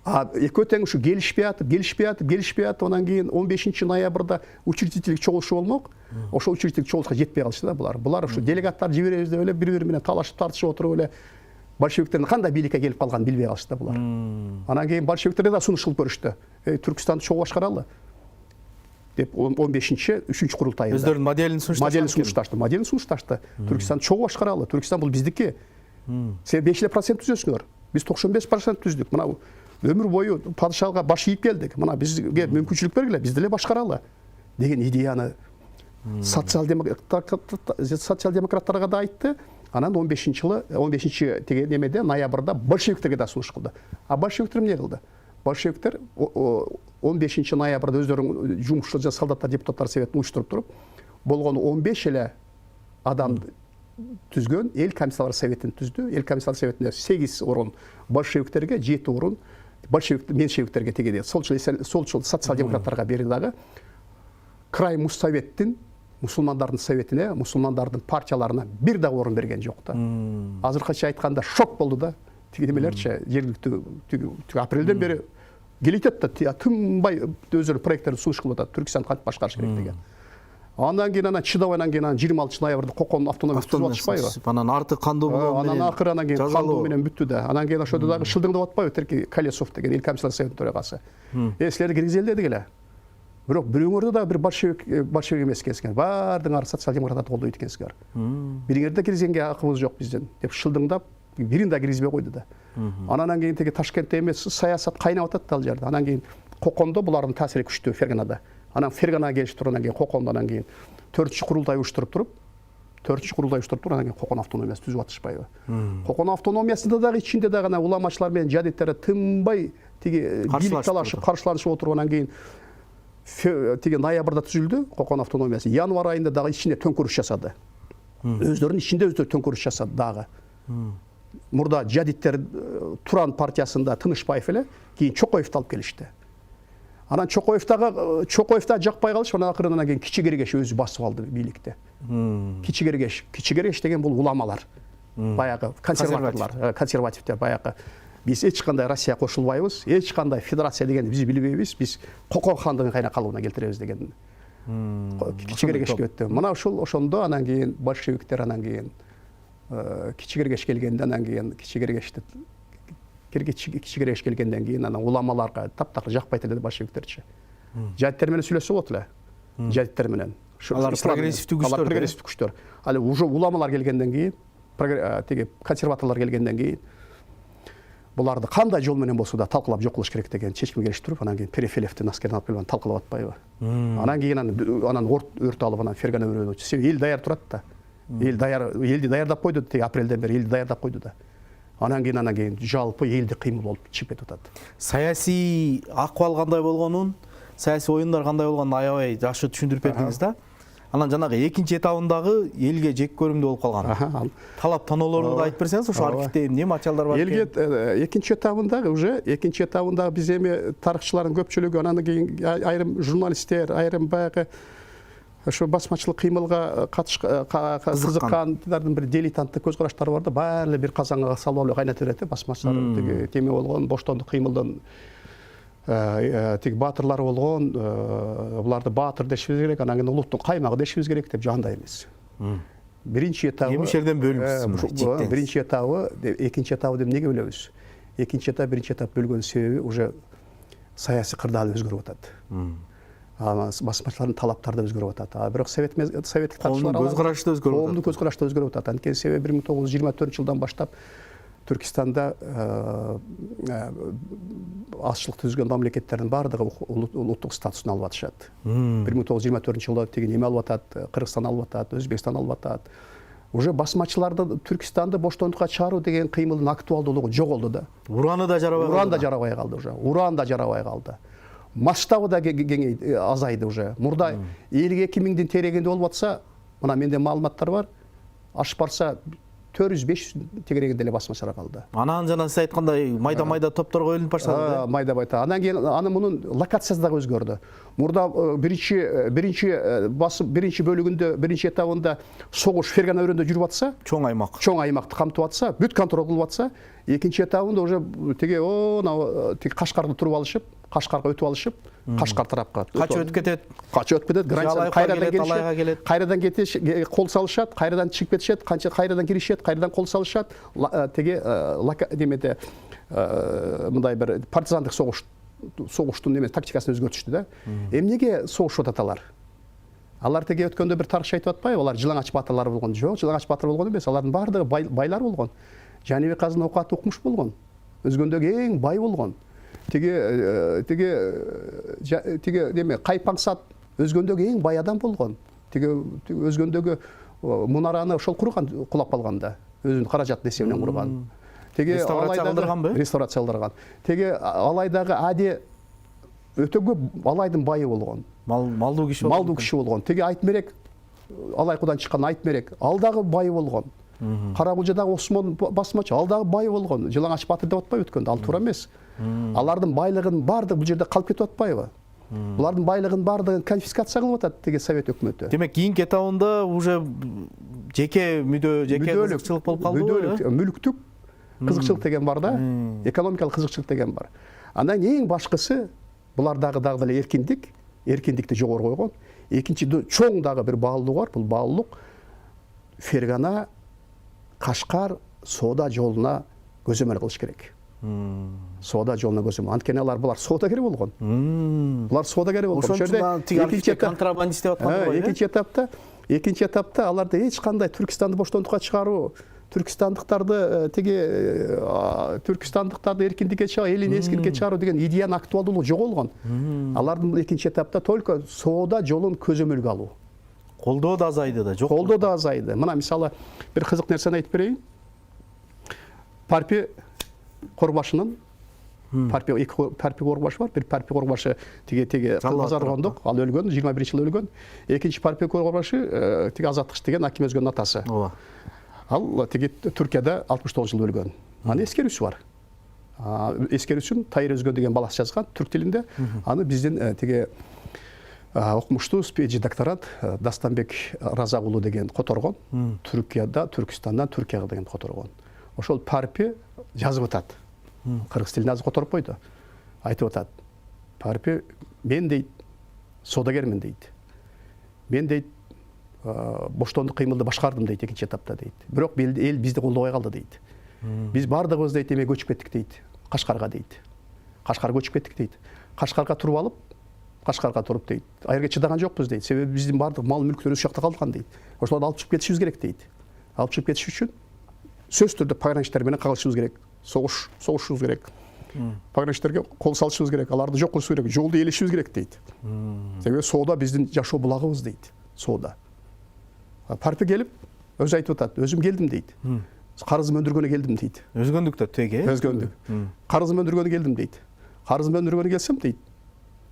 Экөө тең ушу келишпей атып, анан кийин 15-ноябрда учредительдик чогулушу болмок. Ошо учредительдик чогулушка жетпей калышты да булар. Булар ушу делегаттар жиберебиз деп эле бири-бири менен талашып тартышып отуруп эле большевиктердин кандай бийликке келип калганын билбей калышты да булар. Анан кийин большевиктер да сунуш кылып көрүштү. Түркистанды чогуу башкаралы деп 15-3 курултайында өздөрүнүн моделин сунушташты. Түркистанды чогуу башкаралы. Түркистан бул биздики. Сен 5% түзөсүңөр. Биз 95% түздүк. Мына өмүр бою падышага баш ийип келдик. Мына бизге мүмкүнчүлүк бергиле, бизди эле башкаралы деген идеяны социал-демократтарга да айтты. Анан 15-жылы деген немеде ноябрда большевиктерге да сунуш кылды. А большевиктер эмне кылды? Большевиктер 15-ноябрда өздөрүнүн жумушчу солдаттар депутаттар советин уюштуруп туруп, болгону 15 эле адам түзгөн эл комиссарлар советин түздү. Эл комиссарлар советинде 8 орун большевиктерге, 7 орун меньшевиктерге тегеде. Солчул социал-демократтарга берди дагы. Край Муссоветтин мусулмандардын советине, мусулмандардын партияларына бир да орун берген жок да. Азыркыча айтканда шок болду да. Тиги немелерчи жергиликтүү апрелден бери келет да, тынбай өздөрү проекттерди сунуш кылып атат. Түркистанды кантип башкарыш керек деген. Андан кийин чыдабай 26-ноябрда Кокон автономиясы түзүп атышпайбы? Анан арты кандуу менен. Анан акыры кандуу менен бүттү да. Анан кийин ошодо дагы шылдыңдап атпайбы Терки Колесов деген эл комиссарлар советинин төрагасы. Силерди киргизели дедик эле. Бирок бирөөңөрдө да бир большевик эмес экенсиңер. Баардыгыңар социал-демократтарды колдойт экенсиңер. Бириңерди киргизгенге акыбыз жок биздин деп шылдыңдап, бирин да киргизбей койду да. Анан кийин теги Ташкентте эмес саясат кайнап атат ал жерде. Анан кийин Кокондо булардын таасири күчтүү, Ферганада. Анан Ферганага келип туруп, анан кийин Кокондо, анан кийин 4-курултай уюштуруп туруп, анан кийин Кокон автономиясын түзүп атышпайбы? Кокон автономиясында дагы ичинде дагы уламачылар менен жадиттер тынбай тиги бийлик талашып, каршыланышып отуруп, анан кийин тиги ноябрда түзүлдү Кокон автономиясы. Январь айында дагы ичинде төңкөрүш жасады. Өздөрүнүн ичинде төңкөрүш жасады дагы. Мурда жадиттер Туран партиясында Тынышбаев эле, кийин Чокоевди алып келишти. Анан Чокоевда жакпай калышып, анан акырынан кийин Кичи Кергеш өзү басып алды бийликти. Кичи Кергеш деген бул уламалар. Баягы консервативдер баягы. Биз эч кандай Россия кошулбайбыз, эч кандай федерация дегенди биз билбейбиз. Биз Кокон хандыгын кайра калыбына келтиребиз деген кичигергеш кетти. Мына ушул ошондо анан кийин большевиктер анан кийин кичигергеш келгенде анан кийин кичигергеш келгенден кийин анан уламаларга таптакыр жакпайт эле большевиктерчи. Жадиттер менен сүйлөшсө болот эле. Жадиттер менен. Алар прогрессивдүү күчтөр. Алар прогрессивдүү күчтөр. Ал уже уламалар келгенден кийин, тиги консерваторлор келгенден кийин буларды кандай жол менен болсо да талкуулап жок кылыш керек деген чечимге келишип туруп, анан кийин Перефилевдин аскерин алып келип талкуулап атпайбы. Анан кийин анан өрт алып анан Фергана өрөөнү. Себеби эл даяр турат да. Элди даярдап койду тиги апрелден бери элди даярдап койду да. Анан кийин жалпы элди кыймыл болуп чыгып кетип атат. Саясий акыбал кандай болгонун, саясий оюндар кандай болгонун аябай жакшы түшүндүрүп бердиңиз да. Анан жанагы экинчи этабындагы элге жек көрүмдүү болуп калган. Талап тоноолорду да айтып берсеңиз, ошо архивде эмне материалдар бар экен? Элге экинчи этабындагы биз эми тарыхчылардын көпчүлүгү, анан кийин айрым журналисттер, айрым баягы ошо басмачылык кыймылга кызыккандардын бир дилетанттык көз караштары бар да, баары бир казанга салып алып кайнатып берет да, басмачылар тиги теме болгон, боштондук кыймылдын тиги баатырлары болгон, буларды баатыр дешибиз керек, анан кийин улуттун каймагы дешибиз керек деп жандай эмес. Биринчи этабы Эмишерден бөлүнүпсүз. Биринчи этабы, экинчи этабы деп эмнеге бөлөбүз? Экинчи этап, биринчи этап бөлгөн себеби уже саясий кырдаал өзгөрүп атат. Басмачылардын талаптары да өзгөрүп атат. Бирок советтик тарыхчылар көз карашы да өзгөрүп атат. Коомдун көз карашы да өзгөрүп атат. Анткени себеби 1924-жылдан баштап Түркистанда азчылык түзгөн мамлекеттердин баардыгы улуттук статусун алып атышат. 1924-жылда тиги эме алып атат, Кыргызстан алып атат, Өзбекстан алып атат. Уже басмачыларды Түркистанды боштондукка чыгаруу деген кыймылдын актуалдуулугу жоголду да. Ураны да жарабай калды. Уран да жарабай калды уже. Уран да жарабай калды. Масштабы да азайды уже. Мурда 52 миңдин терегинде болуп атса, мына менде маалыматтар бар. Ашып барса 400-500 тегерегинде эле басмачылар калды. Анан жана сиз айткандай майда топторго бөлүнүп баштады. Майда. Анан кийин мунун локациясы дагы өзгөрдү. Мурда биринчи бөлүгүндө, биринчи этабында согуш Фергана өрөөнүндө жүрүп атса, чоң аймакты камтып атса, бүт контрол кылып атса, экинчи этабында уже тиги Кашкарды туруп алышып, Кашкарга өтүп алышып, Кашкар тарапка качып өтүп кетет, граница кайрадан кетишет, кол салышат, кайрадан чыгып кетишет, кайрадан киришет, кайрадан кол салышат, тиги немеде мындай бир партизандык согуштун эме тактикасын өзгөртүштү да. Эмнеге согушуп атат алар? Алар теге өткөндө бир тарыхчы айтып атпайбы? Алар жылаңач баатырлар болгон. Жок, жылаңач баатыр болгон эмес. Алардын баардыгы байлар болгон. Жаныбек Казын окуат окумуш болгон. Өзгөндөгү эң бай болгон. Тиги неме Кайпаңсат өзгөндөгү эң бай адам болгон. Тиги өзгөндөгү мунараны ошол курган, кулап калганда. Өзүнүн каражаты эсебинен курган. Теге реставрация кылдырган. Теге Алайдагы Ади өтө көп Алайдын байы болгон. Малдуу киши болгон. Теге Айтмерек, Алай кудан чыккан Айтмерек, ал дагы бай болгон. Каракулжадагы Осмон басмачы, ал дагы бай болгон. Жылаңач баатыр деп атпайбы өткөндө, ал туура эмес. Алардын байлыгын баардыгы бул жерде калып кетип атпайбы? Булардын байлыгын баардыгын конфискация кылып атат теге совет өкмөтү. Демек, кийинки этабында уже жеке мүдө, жеке кызыкчылык болуп калды. Мүлүктүк кызыкчылык деген бар да, экономикалык кызыкчылык деген бар. Андан эң башкысы булардагы дагы эле эркиндикти жогору койгон. Экинчи чоң дагы бир баалуулук бар. Бул баалуулук Фергана, Кашкар соода жолуна көзөмөл кылыш керек. Соода жолуна көзөмөл. Анткени булар соодагер болгон. Булар соодагер болгон. Ошондо контрабандист деп аткан. Экинчи этапта аларда эч кандай Түркистанды боштондукка чыгаруу, түркистандыктарды эркиндикке чыгаруу, элин эскиндикке чыгаруу деген идеянын актуалдуулугу жоголгон. Алардын экинчи этапта только соода жолун көзөмөлгө алуу. Колдоо да азайды да, жок. Колдоо да азайды. Мына мисалы бир кызык нерсени айтып берейин. Парпи Корбашынын Парпи Корбаш бар. Бир Парпи Корбашы теге Казаргондук, ал өлгөн, 21-жылы өлгөн. Экинчи Парпи Корбашы теге Азаттык деген Аким Өзгөнүн атасы. Ооба. Ал теге Түркияда 69 жыл өлгөн. Аны эскерүүсү бар. Эскерүүсүн Тайыр Өзгөн деген баласы жазган түрк тилинде. Аны биздин теге окумуштуу спеджи докторант Дастанбек Разак уулу деген которгон. Түркияда, Түркистандан Түркияга деген которгон. Ошол Парпи жазып атат. Кыргыз тилинде азыр которуп койду. Айтып атат. Парпи мен дейт, соодагермин дейт. мен дейді боштондық қимылды башқардым дейді екінші этапта дейді. Бірақ ел бізді қолдабай қалды дейді. Біз бардығымыз дейді еме көшіп кеттік дейді. Қашқарға дейді. Қашқарға көшіп кеттік дейді. Қашқарға тұрып алып, Қашқарға тұрып дейді. Айырға шыдаған жоқпыз дейді. Себебі біздің бардық мал мүліктер осы жақта қалған дейді. Осыларды алып шығып кетішіміз керек дейді. Алып шығып кетіш үшін сөз түрде пограничтермен қалышымыз керек. Соғысымыз керек. Пограничтерге қол салышымыз керек. Аларды жоқ қылыш керек. Жолды елешіміз керек дейді. Себебі сода біздің жашоо бұлағымыз дейді. Сода. Парпе келіп, өзі айтып отады. Өзім келдім дейді. Қарызым өндіргені келдім дейді. Өзгөндүктө теге? Өзгөндүк. Қарызым өндіргені келдім дейді. Қарызым өндіргені келсем дейді.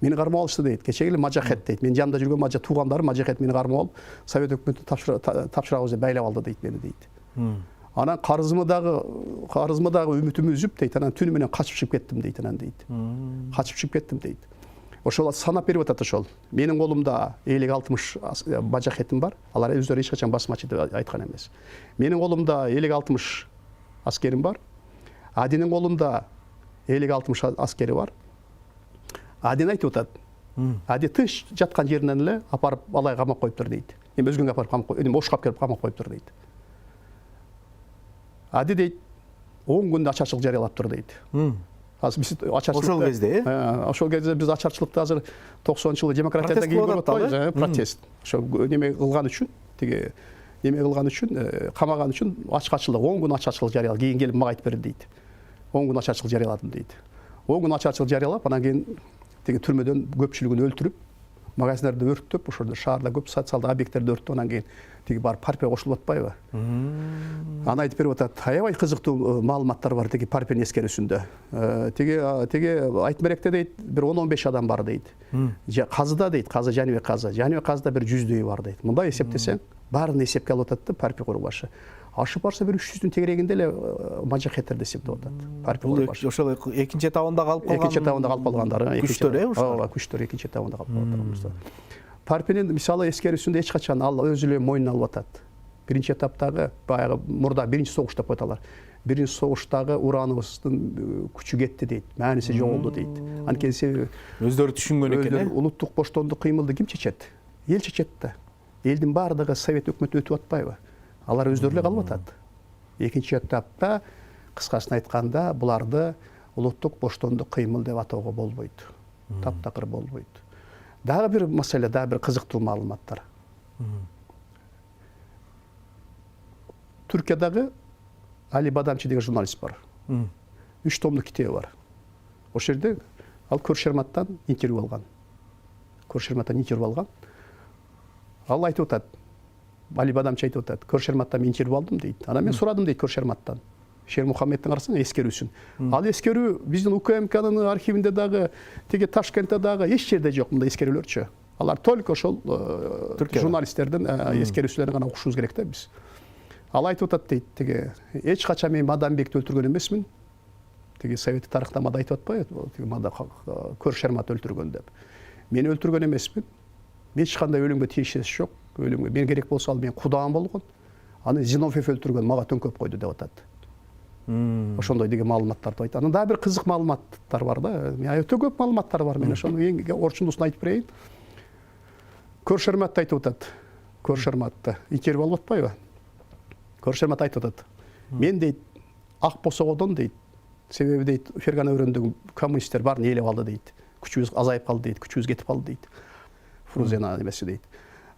Мені қармап алышты дейді. Кешегілі Мажахет дейді. Мен жанымда жүрген туғандары Мажахет мені қармап алып, Совет өкіметі тапшырауызды байлап алды дейді мені дейді. Анан қарызымдағы үмітімі үзіп дейді. Анан түніменен қашып шығып кеттім дейді. Анан дейді. Қашып шығып кеттім дейді. Ошол санап беріп атат ошол. Менің қолымда 50-60 Мажахетім бар. Алар өздері ешқашан басмачы деп айтқан емес. Менің қолымда 50-60 аскерім бар. Адинің қолында 50-60 аскері бар. Адин айтып отады. Ади тыныш жатқан жерінен эле апарып алай қамап қойыптыр дейді. Эми өзгөнгө апарып қамап қойып, ошқап келіп қамап қойыптыр дейді. Ади дейді, 10 күндө ачарчылык жарыялап тұр дейді. Ошол кезде? Ошол кезде биз ачарчылыкты азыр 90-жылы демократиядан кийин көрүп атпайбыз, протест. Ошо неме кылган үчүн, тиги неме кылган үчүн, камаган үчүн ачарчылык 10 күн ачарчылык жарыялап, кийин келип мага айтып берди дейді. 10 күн ачарчылык жарыяладым дейді. 10 күн ачарчылык жарыялап, анан кийин тиги түрмөдөн көпчүлүгүн өлтүрүп, магазиндерди өрттөп, ошолдо шаарда көп социалдык объекттерди өрттөп, анан кийин тиги барып Парпе кошулуп атпайбы? Аны айтып берип атат. Аябай кызыктуу маалыматтар бар тиги Парпенин эскерүүсүндө. Тиги Айтмеректе дейт, бир 10-15 адам бар дейт. Казыда дейт, Казы Жаныбек Казы. Жаныбек Казыда бир 100дөй бар дейт. Мындай эсептесең, баарын эсепке алып атат да Парпе курбашы. Ашып барса бир 300-дүн тегерегинде эле Мажахеттерди эсептеп атат. Парпе курбашы. Ошол экинчи этабында калып калган. Экинчи этабында калып калгандар, күчтөр, ооба, күчтөр экинчи этабында калып калгандар. Парпенин мисалы эскерүүсүндө эч качан ал өзү эле мойнуна алып атат. Биринчи этаптагы баягы мурда биринчи согуш деп коет алар. Биринчи согуштагы ураныбыздын күчү кетти дейт, мааниси жоголду дейт. Анткени себеби өздөрү түшүнгөн экен, э? Улуттук боштондук кыймылды ким чечет? Эл чечет да. Элдин баардыгы Совет өкмөтү өтүп атпайбы? Алар өздөрү эле калып атат. Экинчи этапта кыскасын айтканда буларды улуттук боштондук кыймыл деп атоого болбойт. Таптакыр болбойт. Дагы бир маселе, дагы бир кызыктуу маалыматтар. Түркиядагы Али Бадамчы деген журналист бар. 3 томдук китеби бар. Ошол жерде ал Көршерматтан интервью алган. Ал айтып атат. Али Бадамчы айтып атат. Көршерматтан мен интервью алдым дейт. Анан мен сурадым дейт Көршерматтан. Шер Мухаммедтин карасаң эскерүүсүн. Ал эскерүү биздин УКМКнын архивинде дагы, тиги Ташкентте дагы эч жерде жок мындай эскерүүлөрчү. Алар только ошол журналисттердин эскерүүсүлөрүн гана окушубуз керек да биз. Ал айтып атат дейт, тиги эч качан мен Мадамбекти өлтүргөн эмесмин. Тиги советтик тарыхтамада айтып атпайбы? Тиги Көршермат өлтүргөн деп. Мен өлтүргөн эмесмин. Эч кандай өлүмгө тиешеси жок. Өлүмгө мен керек болсо ал менин кудаам болгон. Аны Зиновьев өлтүргөн, мага төңкөп койду деп атат. Ошондой деген маалыматтарды айтат. Анан дагы бир кызык маалыматтар бар да. Өтө көп маалыматтар бар. Мен ошону эң орчундусун айтып берейин. Көршерматты айтып атат. Көршерматты интервью алып атпайбы? Көршермат айтып атат. Мен дейт ак босогодон дейт. Себеби дейт Фергана өрөөндөгү коммунисттер баарын ээлеп алды дейт. Күчүбүз азайып калды дейт, күчүбүз кетип калды дейт. Фрузена эмеси дейт.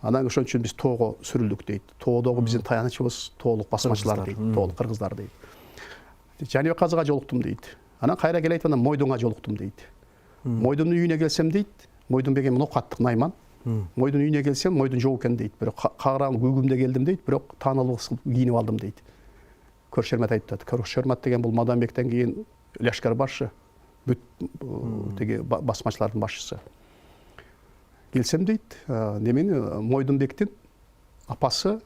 Анан ошон үчүн биз тоого сүрүлдүк дейт. Тоодогу биздин таянычыбыз тоолук басмачылар дейт, тоолук кыргыздар дейт. Жаныбек Казыга жолуктум дейт. Анан кайра келет, анан Мойдунга жолуктум дейт. Мойдундун үйүнө келсем дейт, Мойдун деген ноокаттык найман. Мойдун үйүнө келсем, Мойдун жок экен дейт. Бирок кагыран күйгүмдө келдим дейт, бирок таанылуу кийинип алдым дейт. Көршермат айтып. Көршермат деген бул Мадамбектен кийин лашкар башы, бүт тиги басмачылардын башчысы. Келсем дейт, немени Мойдунбектин апасы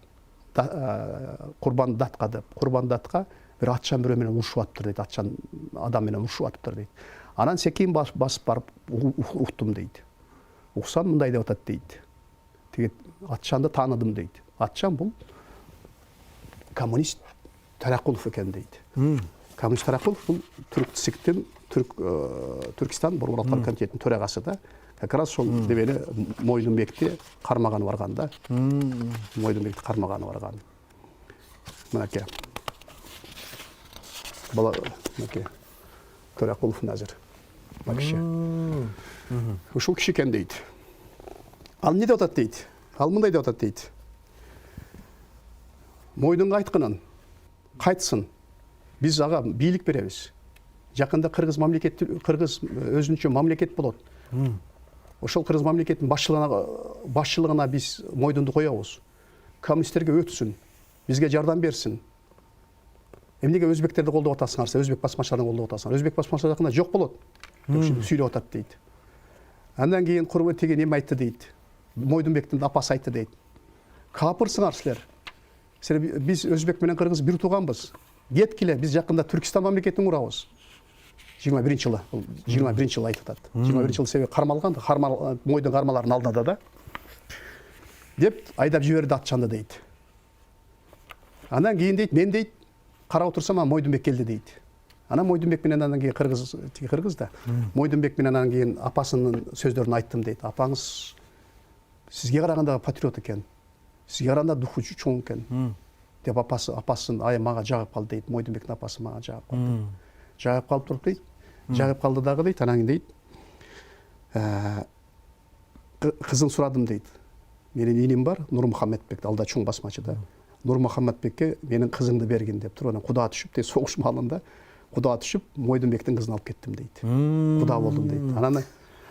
Курбан Датка деп, Курбан Датка бир атчан бирөө менен урушуп атыптыр дейт, атчан адам менен урушуп атыптыр дейт. Анан секин басып барып уктум дейт. Уксам мындай деп атат дейт. Тиги атчанды тааныдым дейт. Атчан бул коммунист Таракулов экен дейт. Коммунист Таракулов бул Түркстан Борбор Комитетинин төрагасы да. как раз сол дебеле Мойдунбекти кармаганы барган да. Мойдунбекти кармаганы барган. Мынакей. Бала мынакей. Төрөкулов Назир. Бакшы. Ушул киши экен дейт. Ал эмне деп атат дейт? Ал мындай деп атат дейт. Мойдунга айтканын кайтсын. Биз ага бийлик беребиз. Жакында кыргыз өзүнчө мамлекет болот. Ошол кыргыз мамлекеттин башчылыгына биз Мойдунду коебуз. Коммунисттерге өтсүн, бизге жардам берсин. Эмнеге өзбектерди колдоп атасыңар, өзбек басмачыларын колдоп атасыңар? Өзбек басмачылары жакында жок болот. Деп сүйлөп атат дейт. Андан кийин Курбай теген эме айтты дейт. Мойдунбектин апасы айтты дейт. Капырсыңар силер. Биз өзбек менен кыргыз бир тууганбыз. Кеткиле, биз жакында Түркистан мамлекетин курабыз. 21-жылы, 21-жылы айтып атат. 21-жылы себеби кармалган, Мойдун кармаларын алдында да. Деп айдап жиберди атчанды дейт. Андан кийин дейт, мен дейт, карап отурсам Мойдунбек келди дейт. Анан Мойдунбек менен андан кийин кыргыз да. Мойдунбек менен андан кийин апасынын сөздөрүн айттым дейт. Апаңыз сизге караганда патриот экен. Сизге караганда духу чоң экен. Деп апасын мага жагып калды дейт. Мойдунбектин апасы мага жагып калды. Жагып калып туруп дейт. Жагып калды дагы дейт. Анан кийин дейт. Кызын сурадым дейт. Менин иним бар, Нурмухаммедбек, алда чоң басмачыда. Нурмухаммедбекке менин кызымды бергин деп туруп, анан куда түшүп дейт, согуш маалында куда түшүп, Мойдунбектин кызын алып кеттим дейт. Куда болдум дейт.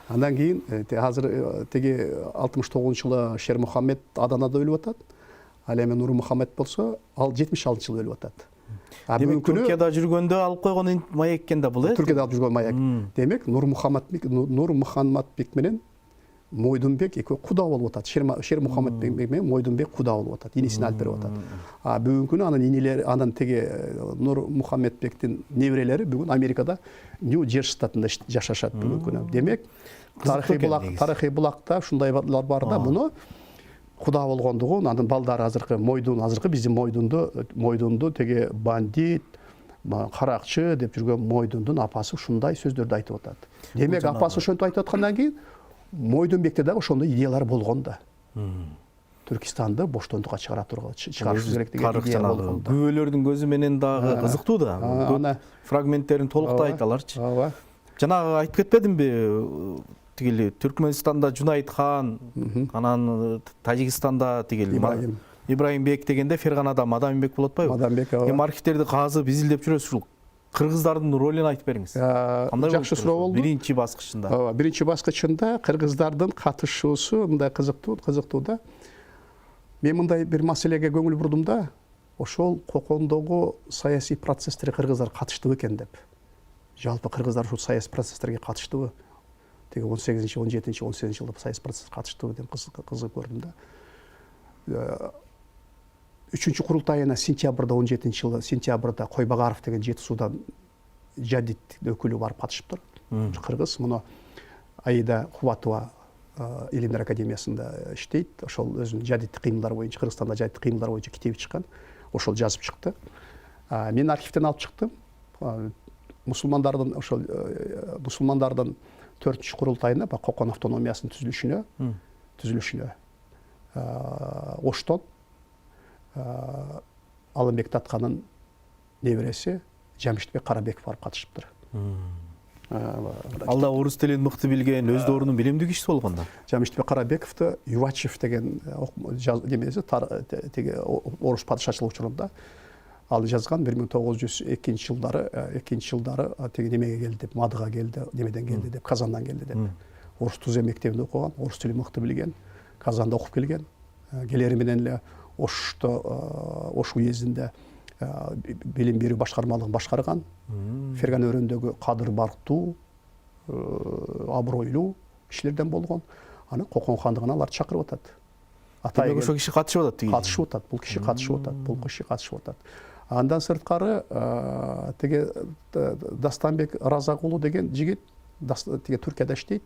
Андан кийин азыр теги 69-жылы Шер Мухаммед Аданада өлүп атат. Ал эми Нурмухаммед болсо, ал 76-жылы өлүп атат. Демек Түркияда жүргөндө алып койгон маек экен да бул, э? Түркияда алып жүргөн маек. Демек Нурмухаммедбек менен Мойдунбек экөө куда болуп атат. Шер Мухаммедбек менен Мойдунбек куда болуп атат. Инисин алып берип атат. Бүгүнкү күнү анын инелери, анын теги Нурмухаммедбектин неберелери бүгүн Америкада Нью-Джерси штатында жашашат бүгүнкү күнү. Демек тарыхый булакта ушундайлар бар да, муну куда болгондугун, анын балдары азыркы биздин Мойдунду теги бандит, каракчы деп жүргөн Мойдундун апасы ушундай сөздөрдү айтып атат. Демек апасы ошентип айтып аткандан кийин Мойдунбекте дагы ошондой идеялар болгон да. Түркистанды боштондукка чыгарыш керек деген идея болгон да. Күбөлөрдүн көзү менен дагы кызыктуу да. Фрагменттерин толуктай айталарчы. Жанагы айтып кетпедимби? Тигили Түркмөнстанда Жунайт хан, анан Тажикстанда тигили Ибраимбек дегенде Ферганада Мадамбек болот атпайбы? Мадамбек. Эми архивтерди казып, изилдеп жүрөсүз. Ушул кыргыздардын ролун айтып бериңиз. Жакшы суроо болду. Биринчи баскычында. Биринчи баскычында кыргыздардын катышуусу мындай кызыктуу да. Мен мындай бир маселеге көңүл бурдум да, ошол кокондогу саясий процесстерге кыргыздар катыштыбы экен деп. Жалпы кыргыздар ушул саясий процесстерге катыштыбы? Теги 18-17, 18-жылда саясий процесске катыштыбы деп кызык көрдүм да. 3-чү курултайына сентябрда 17-жылы сентябрда Койбагаров деген Жети Суудан жадид өкүлү барып катышыптыр. Кыргыз муну Аида Кубатова Илимдер академиясында иштейт. Ошол өзүнүн жадиддик кыймылдар боюнча, Кыргызстанда жадиддик кыймылдар боюнча китеби чыккан. Ошол жазып чыкты. Мен архивден алып чыктым. Мусулмандардын 4-чү курултайына, Кокон автономиясынын түзүлүшүнө Оштон Алымбек Татканын небереси Жамшитбек Карабеков барып катышыптыр. Алда орус тилин мыкты билген, өз доорунун билимдүү кишиси болгон да. Жамшитбек Карабековду Ювачев деген немеси теги орус падышачылык учурунда ал жазган 1902-жылдары теги немеге келди деп, Мадыга келди, немеден келди деп, Казандан келди деп. Орус Тузем мектебинде окуган, орус тилин мыкты билген, Казанда окуп келген. Келери менен эле Ош уездинде билим берүү башкармалыгын башкарган. Ферган өрөөндөгү кадыр барктуу, абройлуу кишилерден болгон. Аны Кокон хандыгына алар чакырып атат. Демек ошол киши катышып атат тиги. Катышып атат, бул киши катышып атат. Андан сырткары теге Дастанбек Разакулу деген жигит теге Түркияда иштейт.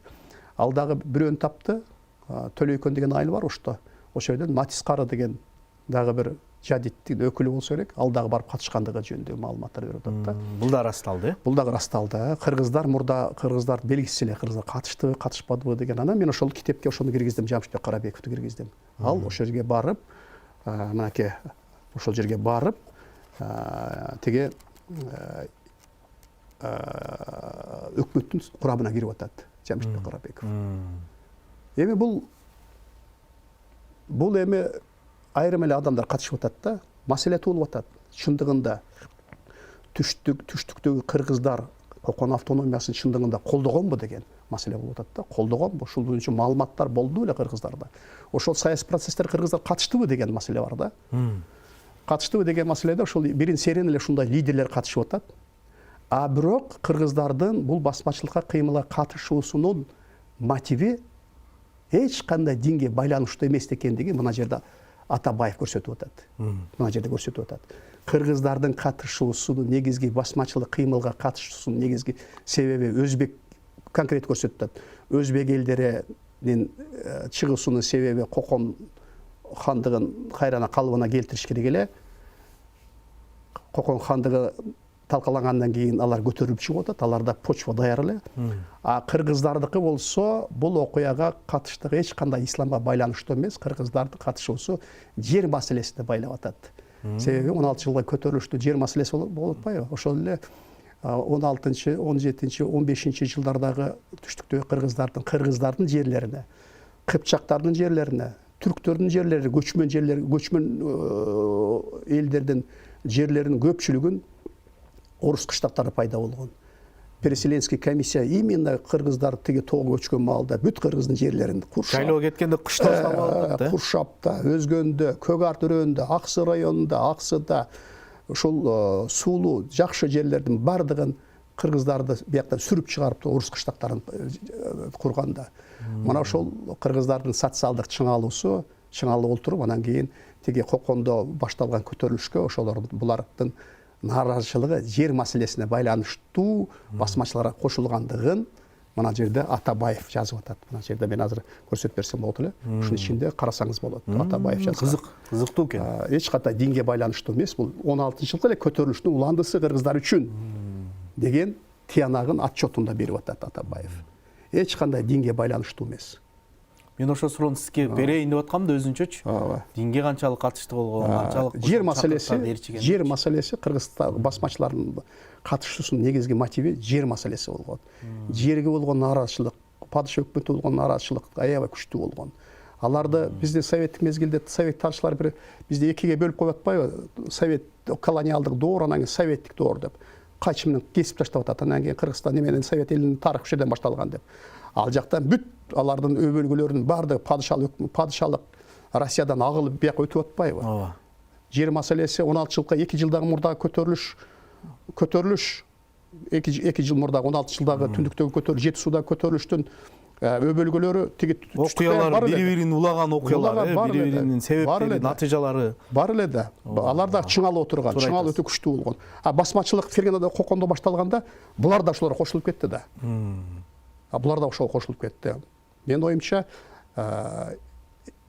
Ал дагы бирөөнү тапты. Төлөйкөн деген айыл бар ошто. Ошол жерден Матис Кары деген дагы бир жадиттин өкүлү болсо керек, ал дагы барып катышкандыгы жөнүндө маалыматтар берип атат да. Бул да ырасталды. Бул дагы ырасталды. Кыргыздар мурда кыргыздар белгисиз эле кыргыздар катыштыбы, катышпадыбы деген. Анан мен ошол китепке ошону киргиздим, Жамшитбек Карабековду киргиздим. Ал ошол жерге барып, мынакей ошол жерге барып, тиги өкмөттүн курамына кирип атат Жамшитбек Карабеков. Эми бул эми айрым эле адамдар катышып атат да, маселе туулуп атат. Чындыгында түштүктөгү кыргыздар Кокон автономиясын чындыгында колдогонбу деген маселе болуп атат да. Колдогонбу? Ушул боюнча маалыматтар болду беле кыргыздарда? Ошол саясий процесстер кыргыздар катыштыбы деген маселе бар да. Катыштыбы деген маселеде ошол бирин серин эле ушундай лидерлер катышып атат. А бирок кыргыздардын бул басмачылыкка кыймылга катышуусунун мотиви эч кандай динге байланыштуу эмес экендиги мына жерде Атабаев көрсөтүп атат. Мына жерде көрсөтүп атат. Кыргыздардын катышуусунун негизги басмачылык кыймылга катышуусунун негизги себеби өзбек конкрет көрсөтүп атат. Өзбек элдеринин чыгуусунун себеби Кокон хандыгын кайрана калыбына келтириш керек эле. Кокон хандыгы талкалангандан кийин алар көтөрүлүп чыгып атат, аларда почва даяр эле. А кыргыздардыкы болсо бул окуяга катыштыгы эч кандай исламга байланыштуу эмес, кыргыздардын катышуусу жер маселесине байлап атат. Себеби 16 жылга көтөрүлүштүү жер маселеси болуп атпайбы? Ошол эле 16-чы, 17-чи, 15-чи жылдардагы түштүктөгү кыргыздардын жерлерине, кыпчактардын жерлерине, түрктөрдүн жерлери, көчмөн элдердин жерлеринин көпчүлүгүн орус кыштактары пайда болгон. Переселенский комиссия именно кыргыздар тиги тоого көчкөн маалда бүт кыргыздын жерлерин Шайлоо кеткенде кыштап алып атат. Куршапта, Өзгөндө, Көк Ар төрөндө, Аксы районунда, Аксыда ушул суулуу жакшы жерлердин бардыгын кыргыздарды бияктан сүрүп чыгарып орус кыштактарын курганда. Мына ошол кыргыздардын социалдык чыңалып олтуруп, анан кийин тиги Кокондо башталган көтөрүлүшкө булардын нааразычылыгы жер маселесине байланыштуу басмачыларга кошулгандыгын мына жерде Атабаев жазып атат. Мына жерде мен азыр көрсөтүп берсем болот эле. Ушунун ичинде карасаңыз болот. Атабаев жазган. Кызыктуу экен. Эч кандай динге байланыштуу эмес. Бул 16-жылда эле көтөрүлүштүн уландысы кыргыздар үчүн деген тиянагын отчетунда берип атат Атабаев. Эч кандай динге байланыштуу эмес. Мен ошо суроону сизге берейин деп аткам да өзүнчөчү. Динге канчалык катышты болгон, канчалык жер маселеси Кыргызстан басмачылардын катышуусунун негизги мотиви жер маселеси болгон. Жерге болгон нааразычылык, падыша өкмөтү болгон нааразычылык аябай күчтүү болгон. Аларды бизде советтик мезгилде совет тарыхчылар бир бизде экиге бөлүп коюп атпайбы? Совет колониалдык доор, анан кийин советтик доор деп. Кайчы менен кесип таштап атат. Анан кийин Кыргызстан неменен совет элинин тарыхы ушул жерден башталган деп. Ал жактан бүт алардын өбөлгөлөрүнүн бардыгы падышалык Россиядан агылып бияка өтүп атпайбы? Жер маселеси 16 жылга 2 жылдагы мурдагы көтөрүлүш 2 жыл мурдагы 16 жылдагы түндүктөгү көтөрүлүш, Жети сууда көтөрүлүштүн өбөлгөлөрү тиги окуялар бири-бирин улаган окуялар, бири-биринин себептери, натыйжалары бар эле да. Алар да чыңалып отурган, чыңалып өтө күчтүү болгон. А басмачылык Ферганада Кокондо башталганда булар да ошолорго кошулуп кетти да. Булар да ошого кошулуп кетти. Менин оюмча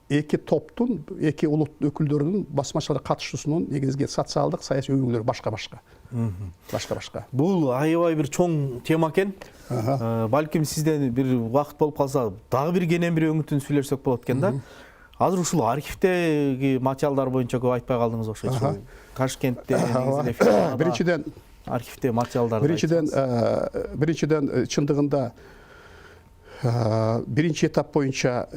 эки топтун, эки улут өкүлдөрүнүн басмачылыкка катышуусунун негизги социалдык, саясий өбөлгөлөрү башка-башка. Бул аябай бир чоң тема экен. Балким сизден бир убакыт болуп калса, дагы бир кенен бир өңүтүн сүйлөшсөк болот экен да. Азыр ушул архивдеги материалдар боюнча көп айтпай калдыңыз окшойт. Ташкентте биринчиден архивде материалдар. Биринчиден чындыгында биринчи этап боюнча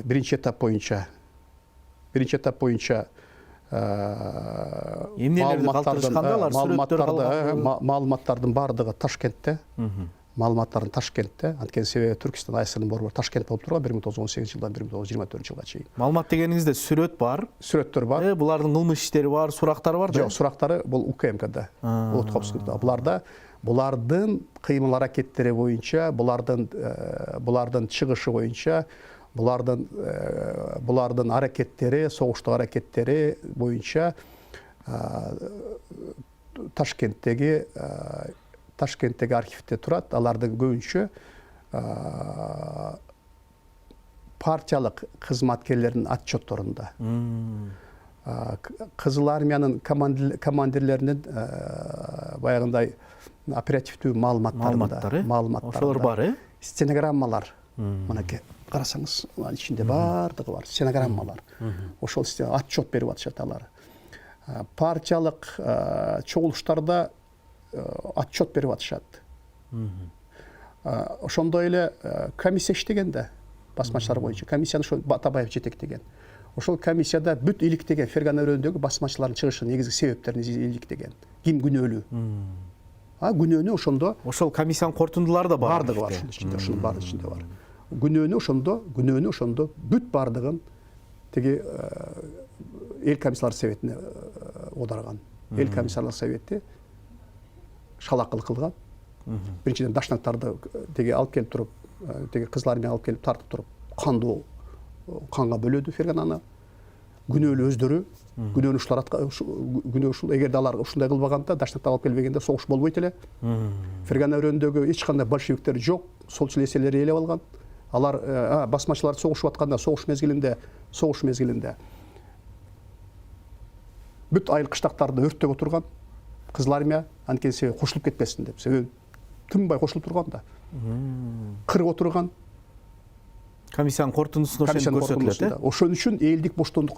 маалыматтардын бардыгы Ташкентте. Маалыматтардын Ташкентте. Анткени себеби Түркистан АСРнын борбору Ташкент болуп турган 1918 жылдан 1924 жылга чейин. Маалымат дегениңизде сүрөт бар. Сүрөттөр бар. Булардын кылмыш иштери бар, сурактары бар да. Жок, сурактары бул УКМКда. Булардын кыймыл аракеттери боюнча, булардын чыгышы боюнча, булардын аракеттери, согуштук аракеттери боюнча Ташкенттеги архивде турат. Алардын көбүнчө партиялык кызматкерлердин отчетторунда. Кызыл армиянын командирлеринин баягындай оперативдүү маалыматтары ошолор бар, стенограммалар. Мынакей карасаңыз, ичинде бардыгы бар, стенограммалар. Ошол отчет берип атышат алар. Партиялык чогулуштарда отчет берип атышат. Ошондой эле комиссия иштеген да, басмачылар боюнча. Комиссияны ошо Батабаев жетектеген. Ошол комиссияда бүт иликтеген Фергана өрөөнүндөгү басмачылардын чыгышынын негизги себептерин иликтеген. Ким күнөөлүү? Күнөөнү ошондо. Ошол комиссиянын корутундулары да бар. Бардыгы бар ошонун ичинде, ошонун баардыгы ичинде бар. Күнөөнү ошондо бүт бардыгын тиги эл комиссарлар советине оодарган. Эл комиссарлар совети шалакылык кылган. Биринчиден дашнактарды теге алып келип туруп, теге кызыл армия алып келип тартып туруп, кандуу канга бөлөдү Фергананы. Күнөөлүү өздөрү, күнөөнү ушул эгерде алар ушундай кылбаганда, дашнакты алып келбегенде согуш болбойт эле. Фергана өрөөнүндөгү эч кандай большевиктер жок, солчул эселер ээлеп алган. Алар басмачылар согушуп атканда, согуш мезгилинде бүт айыл кыштактарды өрттөп отурган. Кызыл армия анткени кошулуп кетпесин деп, себеби тынбай кошулуп турган да. Кырып отурган. Комиссиянын корутундусунда ошону көрсөтүлөт. Ошон үчүн элдик боштондук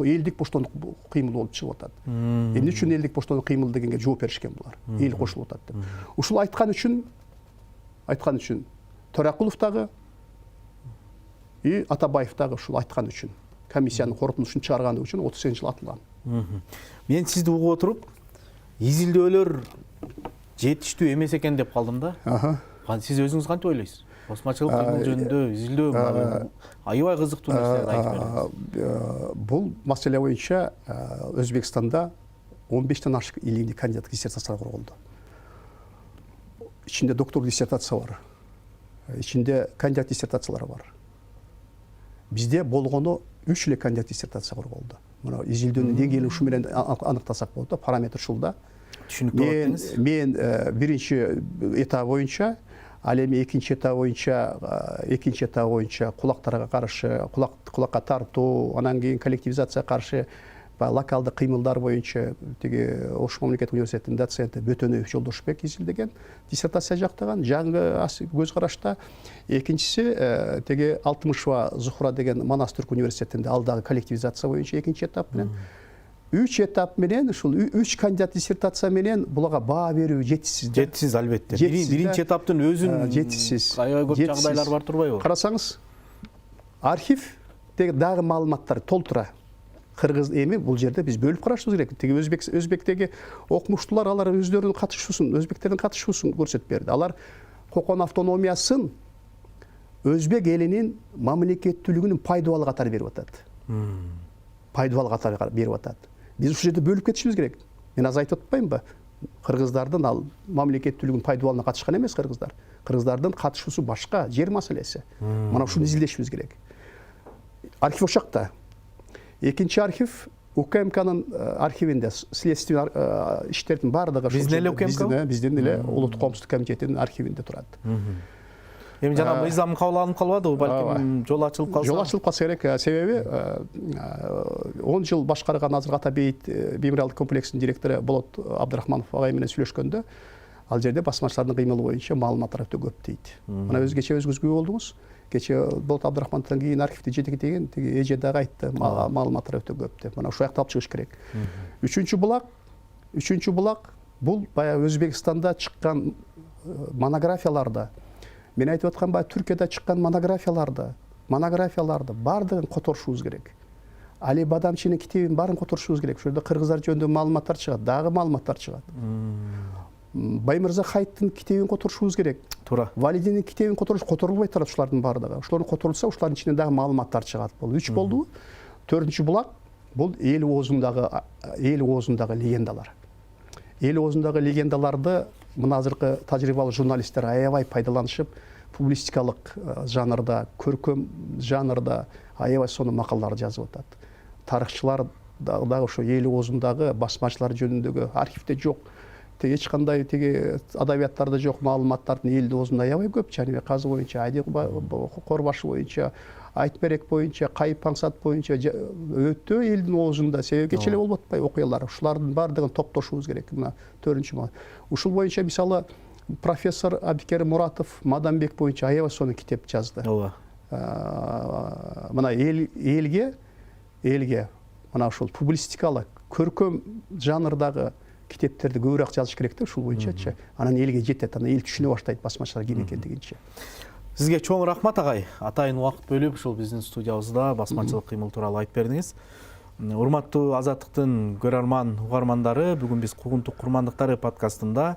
кыймыл болуп чыгып атат. Эмне үчүн элдик боштондук кыймыл дегенге жооп беришкен булар. Эл кошулуп атат деп. Ушул айткан үчүн Төрөкулов дагы и Атабаев дагы ушул айткан үчүн, комиссиянын корутундусун чыгарган үчүн 30 жыл атылган. Мен сизди угуп отуруп, изилдөөлөр жетиштүү эмес экен деп калдым да. Сиз өзүңүз кантип ойлойсуз? Басмачылык кыймыл жөнүндө изилдөө аябай кызыктуу нерселерди айтып бериңиз. Бул маселе боюнча Өзбекстанда 15тен ашык илимдик кандидаттык диссертациялар корголду. Ичинде докторлук диссертация бар. Ичинде кандидат диссертациялары бар. Бизде болгону 3 эле кандидат диссертация корголду. Мына изилдөөнүн деңгээлин ушу менен аныктасак болот да, параметр ушулда. Түшүнүктүү болот деңиз. Мен биринчи этап боюнча, ал эми экинчи этап боюнча кулактарга каршы, кулакка тартуу, анан кийин коллективизацияга каршы локалдык кыймылдар боюнча теги Ош мамлекеттик университетинин доценти Бөтөнөев Жолдошбек изилдеген, диссертация жактаган. Жаңы көз карашта экинчиси теги Алтымышева Зухра деген Манас Түрк университетинде, ал дагы коллективизация боюнча экинчи этап менен. 3 этап менен, ушул 3 кандидат диссертация менен буларга баа берүү жетишсиз. Жетишсиз албетте. Биринчи этаптын өзүн жетишсиз. Аябай көп жагдайлар бар турбайбы? Карасаңыз, архивдеги дагы маалыматтар толтура. Кыргыз эми бул жерде биз бөлүп карашыбыз керек. Теги өзбектеги окумуштуулар алар өздөрүнүн катышуусун, өзбектердин катышуусун көрсөтүп берди. Алар Кокон автономиясын өзбек элинин мамлекеттүүлүгүнүн пайдубалы катары берип атат. Пайдубалы катары берип атат. Биз ушул жерде бөлүп кетишибиз керек. Мен аз айтып атпаймынбы? Кыргыздардын ал мамлекеттүүлүгүнүн пайдубалына катышкан эмес кыргыздар. Кыргыздардын катышуусу башка, жер маселеси. Мына ушуну изилдешибиз керек. Архив ошакта. Экинчи архив УКМКнын архивинде, следственный иштердин баардыгы биздин эле УКМК? Биздин эле Улуттук коомсуздук комитетинин архивинде турат. Эми жана мыйзам кабыл алынып калбадыбы, балким жол ачылып калса? Жол ачылып калса керек, себеби 10 жыл башкарган азыр Атабейит мемориалдык комплексинин директору Болот Абдрахманов агай менен сүйлөшкөндө, ал жерде басмачылардын кыймылы боюнча маалыматтар өтө көп дейт. Мына кечээ өзүңүз күбө болдуңуз. Кечээ Болот Абдрахмановдон кийин архивди жетектеген теги эже дагы айтты, маалыматтар өтө көп деп. Мына ушул жакта алып чыгыш керек. Үчүнчү булак бул баягы Өзбекстанда чыккан монографияларда, мен айтып аткан баягы Түркияда чыккан монографияларды баардыгын которушубуз керек. Али Бадамчинин китебин баарын которушубуз керек. Ошол жерде кыргыздар жөнүндө маалыматтар чыгат, дагы маалыматтар чыгат. Баймырза Хайттын китебин которушубуз керек. Туура. Валидинин китебин которулбай турат ушулардын баардыгы. Ошолорду которулса, ушулардын ичинен дагы маалыматтар чыгат. Бул 3 болду. 4-чү булак бул эл оозундагы легендалар. Эл оозундагы легендаларды мына азыркы тажрыйбалуу журналисттер аябай пайдаланышып, публистикалык жанрда, көркөм жанрда аябай сонун макалалар жазып атат. Тарыхчылар дагы ошо эл оозундагы басмачылар жөнүндөгү архивде жок эч кандай тиги адабияттарда жок маалыматтардын элдин оозунда аябай көп. Жаныбек Казы боюнча, Айдек Корбашы боюнча, Айтберек боюнча, Кайып Паңсат боюнча өтө элдин оозунда себеби кече эле болуп атпайбы окуялар. Ушулардын баардыгын топтошубуз керек. Мына 4-мал. Ушул боюнча мисалы профессор Абдикерим Муратов Маданбек боюнча аябай сонун китеп жазды. Ооба. Мына элге мына ушул публистикалык, көркөм жанрдагы китептерди көбүрөөк жазыш керек да ушул боюнчачы. Анан элге жетет, анан эл түшүнө баштайт басмачылар ким экендигинчи. Сизге чоң рахмат агай. Атайын убакыт бөлүп ушул биздин студиябызда басмачылык кыймыл тууралуу айтып бердиңиз. Урматтуу Азаттыктын көрөрман угармандары, бүгүн биз Куугунтук курмандыктары подкастында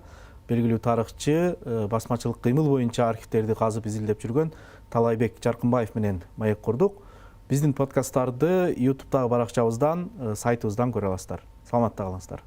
белгилүү тарыхчы, басмачылык кыймыл боюнча архивтерди казып изилдеп жүргөн Талайбек Жаркынбаев менен маек курдук. Биздин подкасттарды YouTube'дагы баракчабыздан, сайтыбыздан көрө аласыздар. Саламатта калыңыздар.